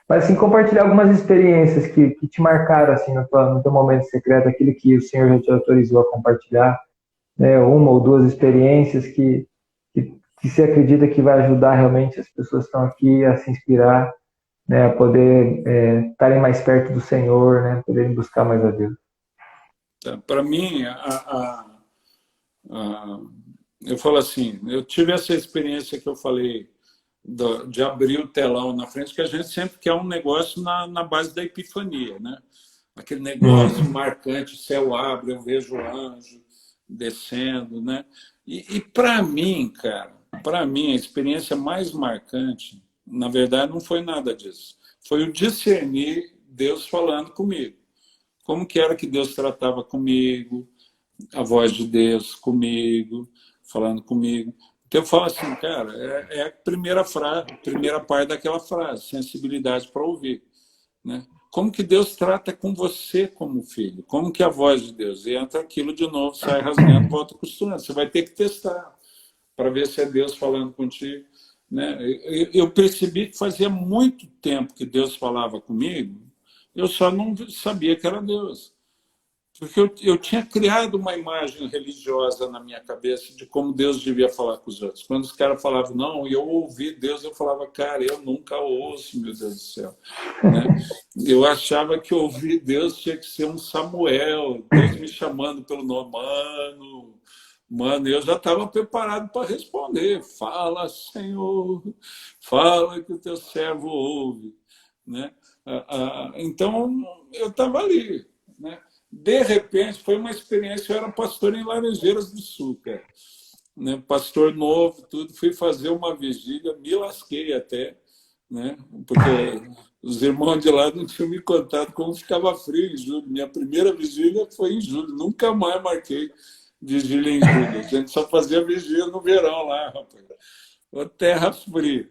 mas, assim, compartilhar algumas experiências que te marcaram, assim, no teu momento secreto, aquilo que o senhor já te autorizou a compartilhar, né, uma ou duas experiências que você acredita que vai ajudar realmente as pessoas que estão aqui a se inspirar, né, a poder estarem mais perto do Senhor, né, poderem buscar mais a Deus. Para mim, eu falo assim, eu tive essa experiência que eu falei de abrir o telão na frente, que a gente sempre quer um negócio na base da epifania, né? Aquele negócio marcante, o céu abre, eu vejo o anjo descendo, né? E para mim, cara, para mim, a experiência mais marcante, na verdade, não foi nada disso. Foi o discernir Deus falando comigo. Como que era que Deus tratava comigo, a voz de Deus comigo, falando comigo. Então eu falo assim, cara, é a primeira frase, primeira parte daquela frase, sensibilidade para ouvir, né? Como que Deus trata com você como filho? Como que a voz de Deus entra aquilo de novo, sai rasgando, volta costurando. Você vai ter que testar para ver se é Deus falando contigo, né? Eu percebi que fazia muito tempo que Deus falava comigo, eu só não sabia que era Deus. Porque eu tinha criado uma imagem religiosa na minha cabeça de como Deus devia falar com os outros. Quando os caras falavam, não, e eu ouvi Deus, eu falava, cara, eu nunca ouço, meu Deus do céu. Né? Eu achava que ouvir Deus tinha que ser um Samuel, Deus me chamando pelo nome, mano, eu já estava preparado para responder. Fala, Senhor, fala que o teu servo ouve. Né? Então, eu estava ali, né? De repente, foi uma experiência, eu era pastor em Laranjeiras do Sul, cara. Né? Pastor novo, tudo. Fui fazer uma vigília, me lasquei até, né? Porque os irmãos de lá não tinham me contado como ficava frio em julho. Minha primeira vigília foi em julho, nunca mais marquei vigília em julho. A gente só fazia vigília no verão lá, rapaz. Ô, terra fria.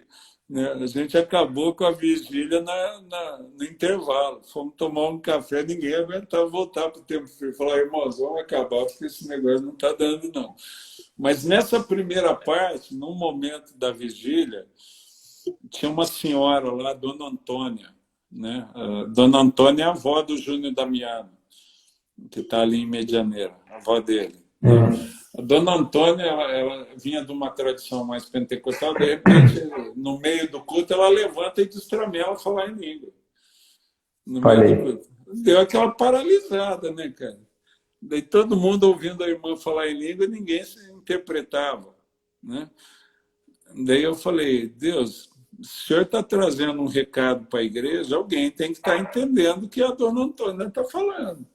Né? A gente acabou com a vigília no intervalo. Fomos tomar um café, ninguém aguentava voltar para o tempo frio. Falar, irmãos, vamos acabar, porque esse negócio não está dando, não. Mas nessa primeira parte, no momento da vigília, tinha uma senhora lá, Dona Antônia. Né? A Dona Antônia é a avó do Júnior Damiano, que está ali em Medianeira, a avó dele. A Dona Antônia, ela vinha de uma tradição mais pentecostal, de repente, no meio do culto, ela levanta e destramela a falar em língua. No meio do culto. Deu aquela paralisada, né, cara? Daí todo mundo ouvindo a irmã falar em língua, ninguém se interpretava, né? Daí eu falei, Deus, o senhor está trazendo um recado para a igreja, alguém tem que estar entendendo o que a Dona Antônia está falando.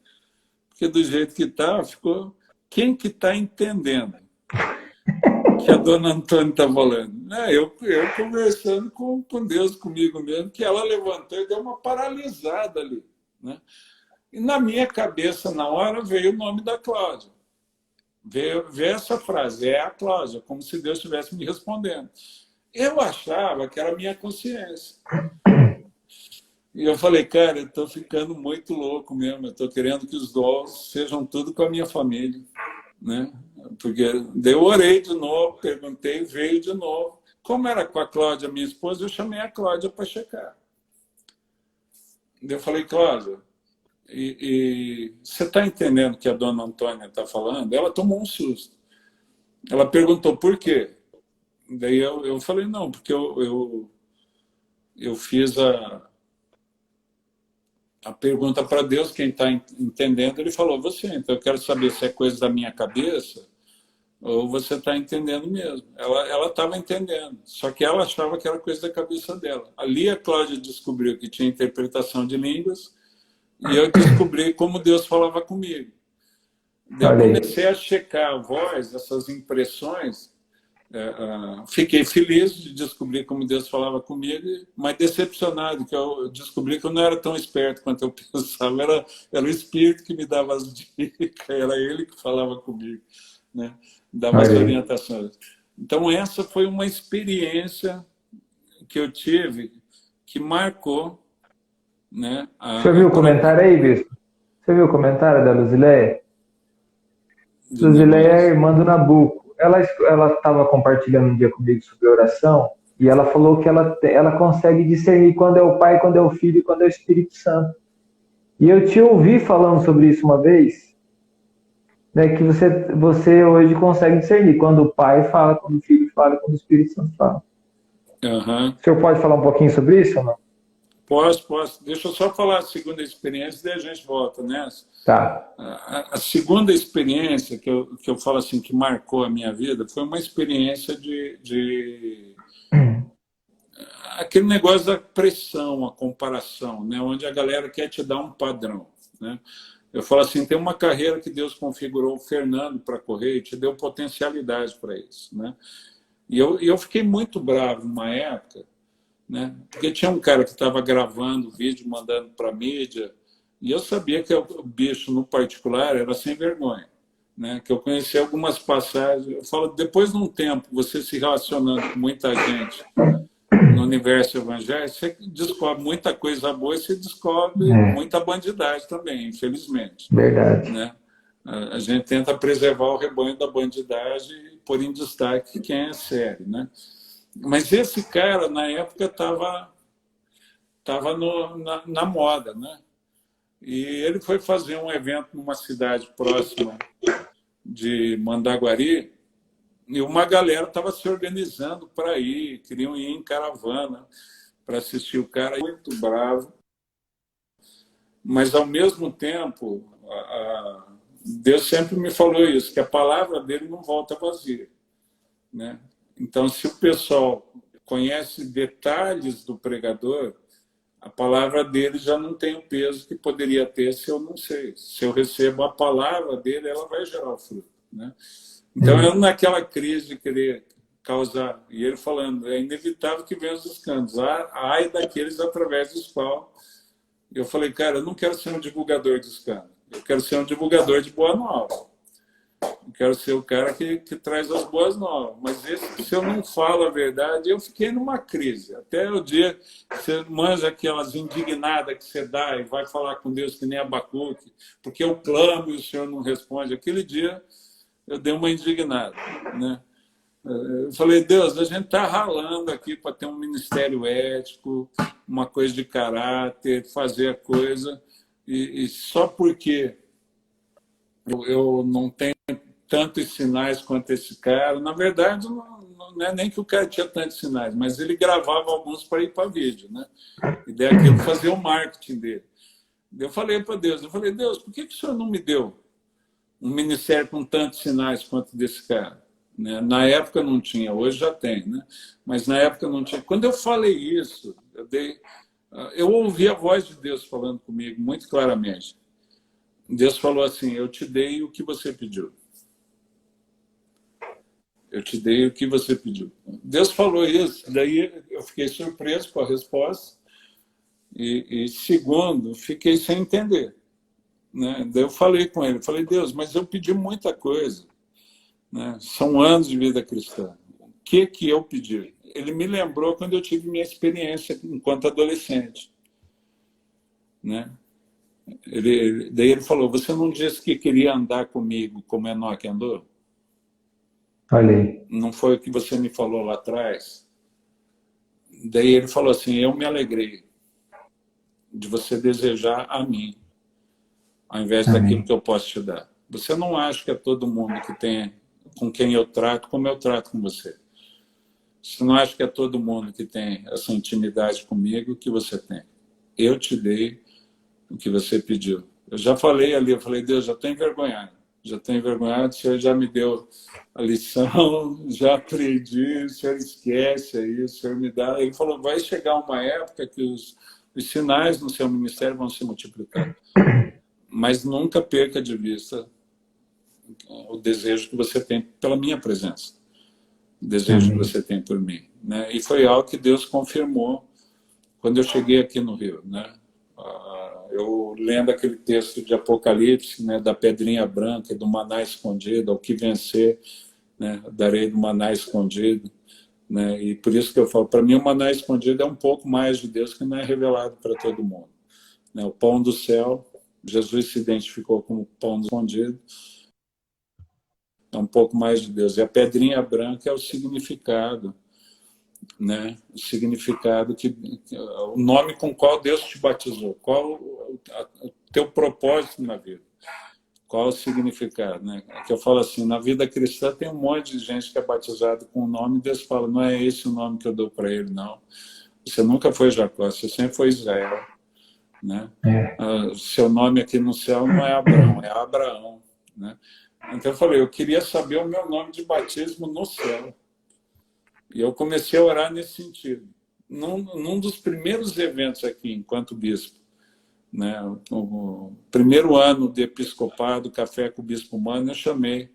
Porque do jeito que está, ficou... Quem que está entendendo que a Dona Antônia está falando? Eu conversando com Deus, comigo mesmo, que ela levantou e deu uma paralisada ali. Né? E na minha cabeça, na hora, veio o nome da Cláudia. Veio essa frase, é a Cláudia, como se Deus estivesse me respondendo. Eu achava que era a minha consciência. E eu falei, cara, eu estou ficando muito louco mesmo, eu estou querendo que os dons sejam tudo com a minha família. Né? Porque eu orei de novo, perguntei, veio de novo. Como era com a Cláudia, minha esposa, eu chamei a Cláudia para checar. Eu falei, Cláudia, você está entendendo o que a Dona Antônia está falando? Ela tomou um susto. Ela perguntou por quê? Daí eu falei, não, porque eu fiz a pergunta para Deus, quem está entendendo, ele falou, você, então eu quero saber se é coisa da minha cabeça ou você está entendendo mesmo. Ela estava entendendo, só que ela achava que era coisa da cabeça dela. Ali a Cláudia descobriu que tinha interpretação de línguas e eu descobri como Deus falava comigo. Eu comecei a checar a voz, essas impressões, Fiquei feliz de descobrir como Deus falava comigo, mas decepcionado, que eu descobri que eu não era tão esperto quanto eu pensava. Era o Espírito que me dava as dicas, era ele que falava comigo, né? Dava as orientações. Então, essa foi uma experiência que eu tive que marcou, né? Você viu o comentário aí, Bispo? Você viu o comentário da Luzileia? Luzileia é a irmã do Nabuco. Ela estava compartilhando um dia comigo sobre oração e ela falou que ela consegue discernir quando é o Pai, quando é o Filho e quando é o Espírito Santo. E eu te ouvi falando sobre isso uma vez, né, que você hoje consegue discernir quando o Pai fala, quando o Filho fala, quando o Espírito Santo fala. Uhum. O senhor pode falar um pouquinho sobre isso ou não? Posso. Deixa eu só falar a segunda experiência, daí a gente volta nessa. Tá. A segunda experiência que eu falo assim, que marcou a minha vida, foi uma experiência de aquele negócio da pressão, a comparação, né? Onde a galera quer te dar um padrão, né? Eu falo assim, tem uma carreira que Deus configurou o Fernando para correr e te deu potencialidade para isso, né? E eu fiquei muito bravo numa época, né? Porque tinha um cara que estava gravando vídeo, mandando para a mídia, e eu sabia que o bicho, no particular, era sem vergonha, né? Que eu conheci algumas passagens. Eu falo, depois de um tempo, você se relacionando com muita gente no universo evangélico, você descobre muita coisa boa e você descobre muita bandidagem também, infelizmente. Verdade. Né? A gente tenta preservar o rebanho da bandidagem e pôr em destaque quem é sério, né? Mas esse cara, na época, estava na moda, né? E ele foi fazer um evento numa cidade próxima de Mandaguari e uma galera estava se organizando para ir, queriam ir em caravana para assistir o cara, muito bravo. Mas, ao mesmo tempo, Deus sempre me falou isso, que a palavra dele não volta vazia, né? Então, se o pessoal conhece detalhes do pregador, a palavra dele já não tem o peso que poderia ter se eu não sei. Se eu recebo a palavra dele, ela vai gerar o fruto, né? Então, eu naquela crise de querer causar, e ele falando, é inevitável que venham os escândalos, ai daqueles através dos quais. Eu falei, cara, eu não quero ser um divulgador de escândalo, eu quero ser um divulgador de boa nova. Eu quero ser o cara que traz as boas novas. Mas se eu não falo a verdade, eu fiquei numa crise. Até o dia que você manja aquelas indignadas que você dá e vai falar com Deus que nem Abacuque, porque eu clamo e o Senhor não responde. Aquele dia eu dei uma indignada, né? Eu falei, Deus, a gente está ralando aqui para ter um ministério ético, uma coisa de caráter, fazer a coisa, e só porque eu não tenho tantos sinais quanto esse cara. Na verdade, não é nem que o cara tinha tantos sinais, mas ele gravava alguns para ir para vídeo, né? E daí aquilo fazia o marketing dele. Eu falei para Deus, Deus, por que o Senhor não me deu um ministério com tantos sinais quanto desse cara? Né? Na época não tinha, hoje já tem, né? Mas na época não tinha. Quando eu falei isso, eu ouvi a voz de Deus falando comigo muito claramente. Deus falou assim, eu te dei o que você pediu. Eu te dei o que você pediu. Deus falou isso, daí eu fiquei surpreso com a resposta e segundo, fiquei sem entender. Né? Daí eu falei com ele, Deus, mas eu pedi muita coisa. Né? São anos de vida cristã. O que eu pedi? Ele me lembrou quando eu tive minha experiência enquanto adolescente. Né? Daí ele falou, você não disse que queria andar comigo como Enoque andou? Olha aí. Não foi o que você me falou lá atrás? Daí ele falou assim, eu me alegrei de você desejar a mim, ao invés daquilo que eu posso te dar. Você não acha que é todo mundo que tem, com quem eu trato, como eu trato com você. Você não acha que é todo mundo que tem essa intimidade comigo que você tem. Eu te dei o que você pediu. Eu já falei ali, Deus, já estou envergonhado. Já estou envergonhado, o Senhor já me deu a lição, já aprendi, o Senhor esquece aí, o Senhor me dá. Ele falou, vai chegar uma época que os sinais no seu ministério vão se multiplicar. Mas nunca perca de vista o desejo que você tem pela minha presença. o desejo que você tem por mim, né? E foi algo que Deus confirmou quando eu cheguei aqui no Rio, né? Eu lendo aquele texto de Apocalipse, né, da pedrinha branca, do maná escondido, ao que vencer, né, darei do maná escondido, né? E por isso que eu falo, para mim o maná escondido é um pouco mais de Deus que não é revelado para todo mundo, né? O pão do céu, Jesus se identificou como pão escondido, é um pouco mais de Deus. E a pedrinha branca é o significado, né? O significado o nome com qual Deus te batizou, qual o teu propósito na vida, qual o significado, né? É que eu falo assim, na vida cristã tem um monte de gente que é batizado com o nome e Deus fala, não é esse o nome que eu dou para ele, não. Você nunca foi Jacó, você sempre foi Israel, né? Seu nome aqui no céu não é Abraão, é Abraão, né? Então eu falei, eu queria saber o meu nome de batismo no céu. E eu comecei a orar nesse sentido. Num dos primeiros eventos aqui, enquanto bispo, né, o primeiro ano de episcopado, Café com o Bispo Mano, eu chamei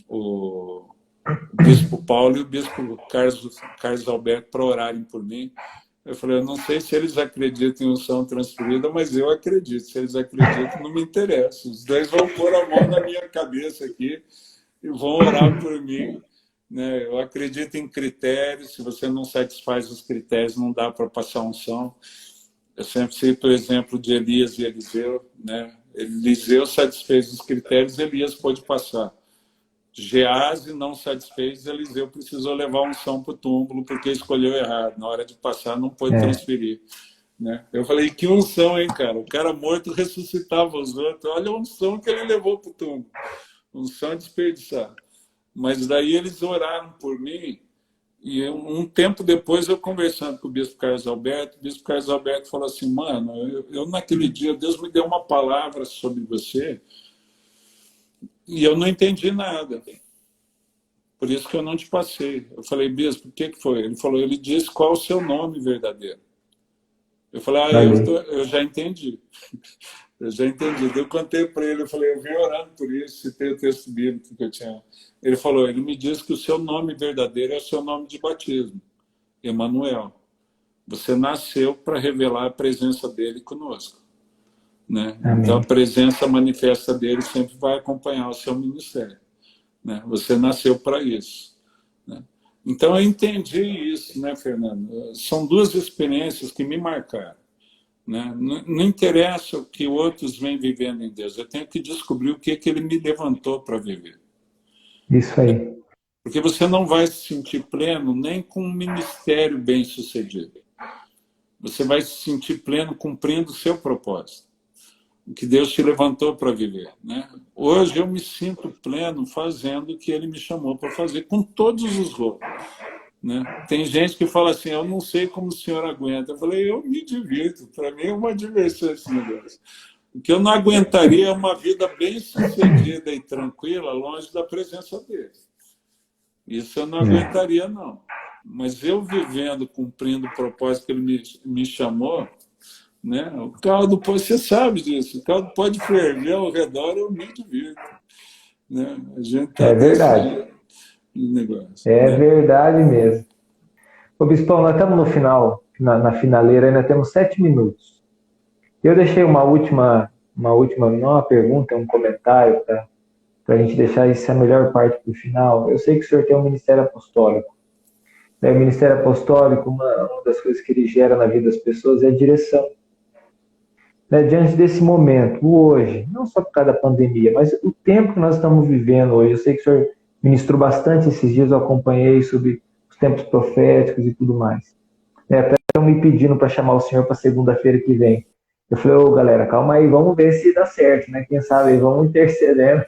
o Bispo Paulo e o Bispo Carlos Alberto para orarem por mim. Eu falei, eu não sei se eles acreditam em unção transferida, mas eu acredito. Se eles acreditam, não me interessa. Os dois vão pôr a mão na minha cabeça aqui e vão orar por mim. Né? Eu acredito em critérios. Se você não satisfaz os critérios, não dá para passar unção. Eu sempre cito o exemplo de Elias e Eliseu. Né? Eliseu satisfez os critérios, Elias pôde passar. Geazi não satisfez, Eliseu precisou levar unção para o túmulo porque escolheu errado. Na hora de passar, não pôde transferir. Né? Eu falei, que unção, hein, cara? O cara morto ressuscitava os outros. Olha a unção que ele levou para o túmulo. Unção desperdiçada. Mas daí eles oraram por mim e um tempo depois eu conversando com o Bispo Carlos Alberto, o Bispo Carlos Alberto falou assim, mano, eu naquele dia, Deus me deu uma palavra sobre você e eu não entendi nada. Por isso que eu não te passei. Eu falei, Bispo, o que foi? Ele falou, ele disse qual o seu nome verdadeiro. Eu falei, eu já entendi. Eu já entendi. Eu contei para ele, eu falei, eu vim orando por isso, citei o texto bíblico que eu tinha. Ele falou, ele me disse que o seu nome verdadeiro é o seu nome de batismo, Emanuel. Você nasceu para revelar a presença dele conosco. Né? Então a presença manifesta dele sempre vai acompanhar o seu ministério. Né? Você nasceu para isso. Né? Então eu entendi isso, né, Fernando? São duas experiências que me marcaram. Né? Não interessa o que outros vêm vivendo em Deus, eu tenho que descobrir o que ele me levantou para viver. Isso aí. Porque você não vai se sentir pleno nem com um ministério bem sucedido. Você vai se sentir pleno cumprindo o seu propósito, o que Deus te levantou para viver. Né? Hoje eu me sinto pleno fazendo o que Ele me chamou para fazer, com todos os rolos. Né? Tem gente que fala assim, eu não sei como o senhor aguenta. Eu falei, eu me divirto, para mim é uma diversão esse negócio. O que eu não aguentaria é uma vida bem sucedida e tranquila, longe da presença dele. Isso eu não aguentaria, não. Mas eu vivendo, cumprindo o propósito que ele me chamou, né? O caldo pode, você sabe disso, o caldo pode ferver ao redor, eu me divirto. Né? A gente tá verdade. Negócio, né? Verdade mesmo. Ô, Bispão, nós estamos no final, na finaleira, ainda temos 7 minutos. Eu deixei uma última, não uma pergunta, um comentário para a gente deixar isso a melhor parte para o final. Eu sei que o senhor tem um ministério apostólico. O ministério apostólico, uma das coisas que ele gera na vida das pessoas é a direção. Diante desse momento, hoje, não só por causa da pandemia, mas o tempo que nós estamos vivendo hoje, eu sei que o senhor ministrou bastante esses dias, eu acompanhei sobre os tempos proféticos e tudo mais. Até estão me pedindo para chamar o senhor para segunda-feira que vem. Eu falei, ô galera, calma aí, vamos ver se dá certo, né? Quem sabe, vamos intercedendo.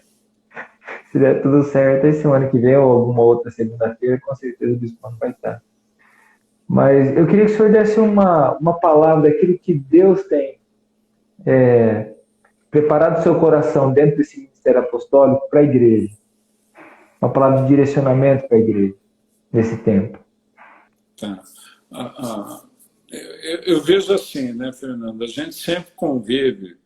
Se der tudo certo, aí semana que vem ou alguma outra segunda-feira, com certeza o bispo vai estar. Mas eu queria que o senhor desse uma palavra daquilo que Deus tem preparado o seu coração dentro desse ministério apostólico para a igreja. Uma palavra de direcionamento para a igreja nesse tempo. Tá. Eu vejo assim, né, Fernando? A gente sempre convive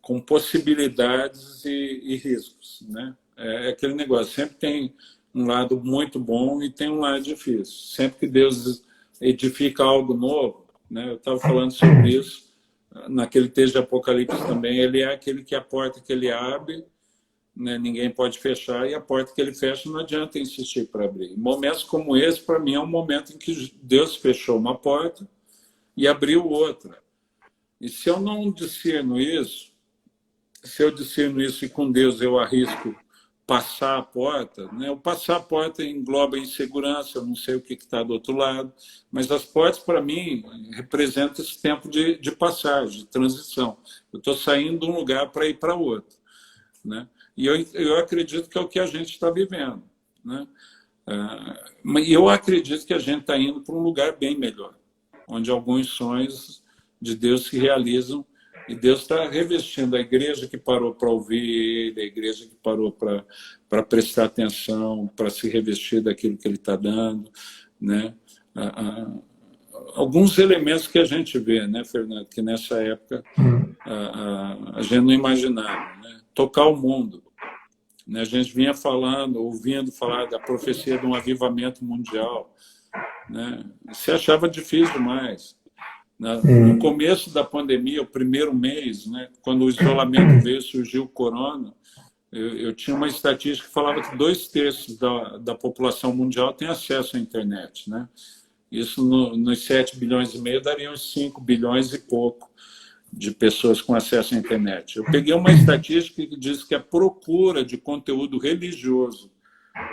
com possibilidades e riscos, né? É aquele negócio, sempre tem um lado muito bom e tem um lado difícil. Sempre que Deus edifica algo novo, né? Eu estava falando sobre isso naquele texto de Apocalipse também. Ele é aquele que a porta que ele abre, né, ninguém pode fechar, e a porta que ele fecha não adianta insistir para abrir. Momentos como esse, para mim, é um momento em que Deus fechou uma porta e abriu outra. E se eu não discerno isso, se eu discerno isso e com Deus eu arrisco passar a porta, né? O passar a porta engloba insegurança, eu não sei o que está do outro lado, mas as portas, para mim, representam esse tempo de passagem, de transição. Eu estou saindo de um lugar para ir para outro, né? E eu acredito que é o que a gente está vivendo, né? E eu acredito que a gente está indo para um lugar bem melhor, onde alguns sonhos de Deus se realizam. E Deus está revestindo a igreja que parou para ouvir, a igreja que parou para prestar atenção, para se revestir daquilo que Ele está dando, né? Alguns elementos que a gente vê, né, Fernando, que nessa época a gente não imaginava, né? Tocar o mundo, né? A gente vinha ouvindo falar da profecia de um avivamento mundial, né? Se achava difícil demais. No começo da pandemia, o primeiro mês, né, quando o isolamento veio, surgiu o corona, eu tinha uma estatística que falava que 2/3 da população mundial tem acesso à internet, né? Isso nos 7 bilhões e meio daria uns 5 bilhões e pouco de pessoas com acesso à internet. Eu peguei uma estatística que diz que a procura de conteúdo religioso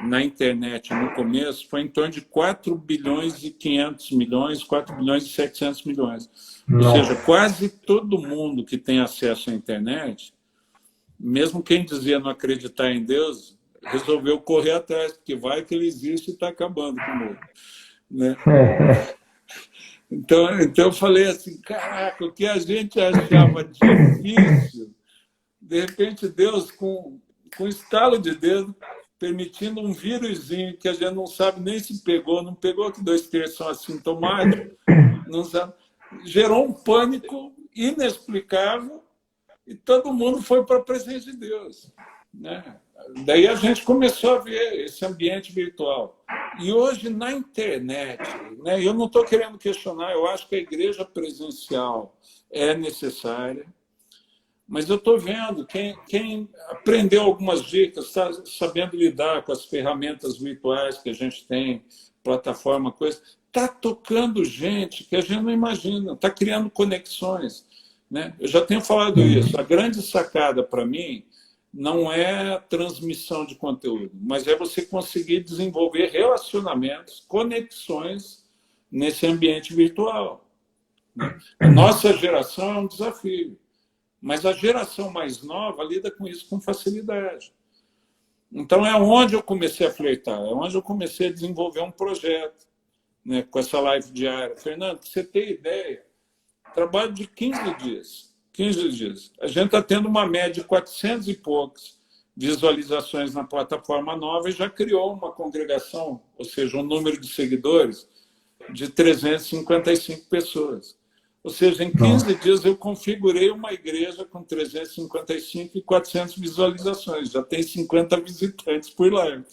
na internet no começo foi em torno de 4 bilhões e 500 milhões, 4 bilhões e 700 milhões. Ou seja, quase todo mundo que tem acesso à internet, mesmo quem dizia não acreditar em Deus, resolveu correr atrás, porque vai que ele existe e está acabando com o mundo, né? Então eu falei assim, caraca, o que a gente achava difícil, de repente Deus, com um estalo de dedo, permitindo um vírusinho que a gente não sabe nem se pegou, não pegou, que 2/3 são assintomáticos, não sabe, gerou um pânico inexplicável e todo mundo foi para a presença de Deus, né? Daí a gente começou a ver esse ambiente virtual. E hoje na internet, né, eu não estou querendo questionar, eu acho que a igreja presencial é necessária, mas eu estou vendo, quem aprendeu algumas dicas, está sabendo lidar com as ferramentas virtuais que a gente tem, plataforma, coisa, está tocando gente que a gente não imagina, está criando conexões, né? Eu já tenho falado isso, a grande sacada para mim não é a transmissão de conteúdo, mas é você conseguir desenvolver relacionamentos, conexões nesse ambiente virtual, né? A nossa geração é um desafio. Mas a geração mais nova lida com isso com facilidade. Então, é onde eu comecei a flertar, é onde eu comecei a desenvolver um projeto, né, com essa live diária. Fernando, para você ter ideia, trabalho de 15 dias. 15 dias. A gente está tendo uma média de 400 e poucos visualizações na plataforma nova e já criou uma congregação, ou seja, um número de seguidores de 355 pessoas. Ou seja, em 15 dias eu configurei uma igreja com 355 e 400 visualizações. Já tem 50 visitantes por live.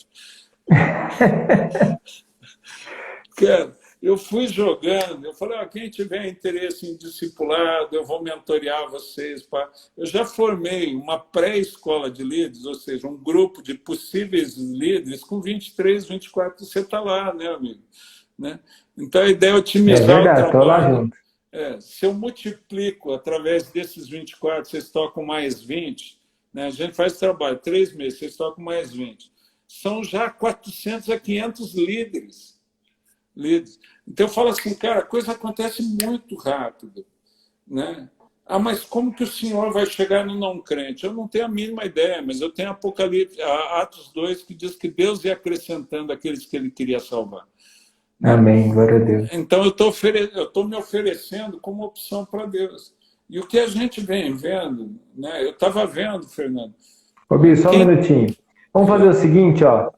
Cara, eu fui jogando, eu falei, quem tiver interesse em discipulado, eu vou mentorear vocês. Eu já formei uma pré-escola de líderes, ou seja, um grupo de possíveis líderes com 23, 24, você está lá, né, amigo? Né? Então a ideia é otimizar o trabalho. Tô lá junto. Se eu multiplico através desses 24, vocês tocam mais 20, né? A gente faz trabalho, 3 meses, vocês tocam mais 20. São já 400 a 500 líderes. Então eu falo assim, cara, a coisa acontece muito rápido, né? Mas como que o senhor vai chegar no não crente? Eu não tenho a mínima ideia, mas eu tenho Apocalipse, Atos 2, que diz que Deus ia acrescentando aqueles que ele queria salvar. Amém, glória a Deus. Então eu estou me oferecendo como opção para Deus. E o que a gente vem vendo, né? Eu estava vendo, Fernando. Ô, só um minutinho. Vamos fazer o seguinte, ó.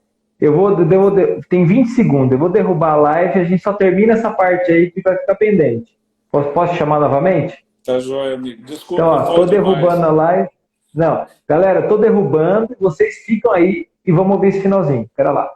Tem 20 segundos, eu vou derrubar a live e a gente só termina essa parte aí que vai ficar pendente. Posso chamar novamente? Tá joia, amigo. Desculpa. Então, ó, tô derrubando a live. Não, galera, tô derrubando, vocês ficam aí e vamos ouvir esse finalzinho. Espera lá.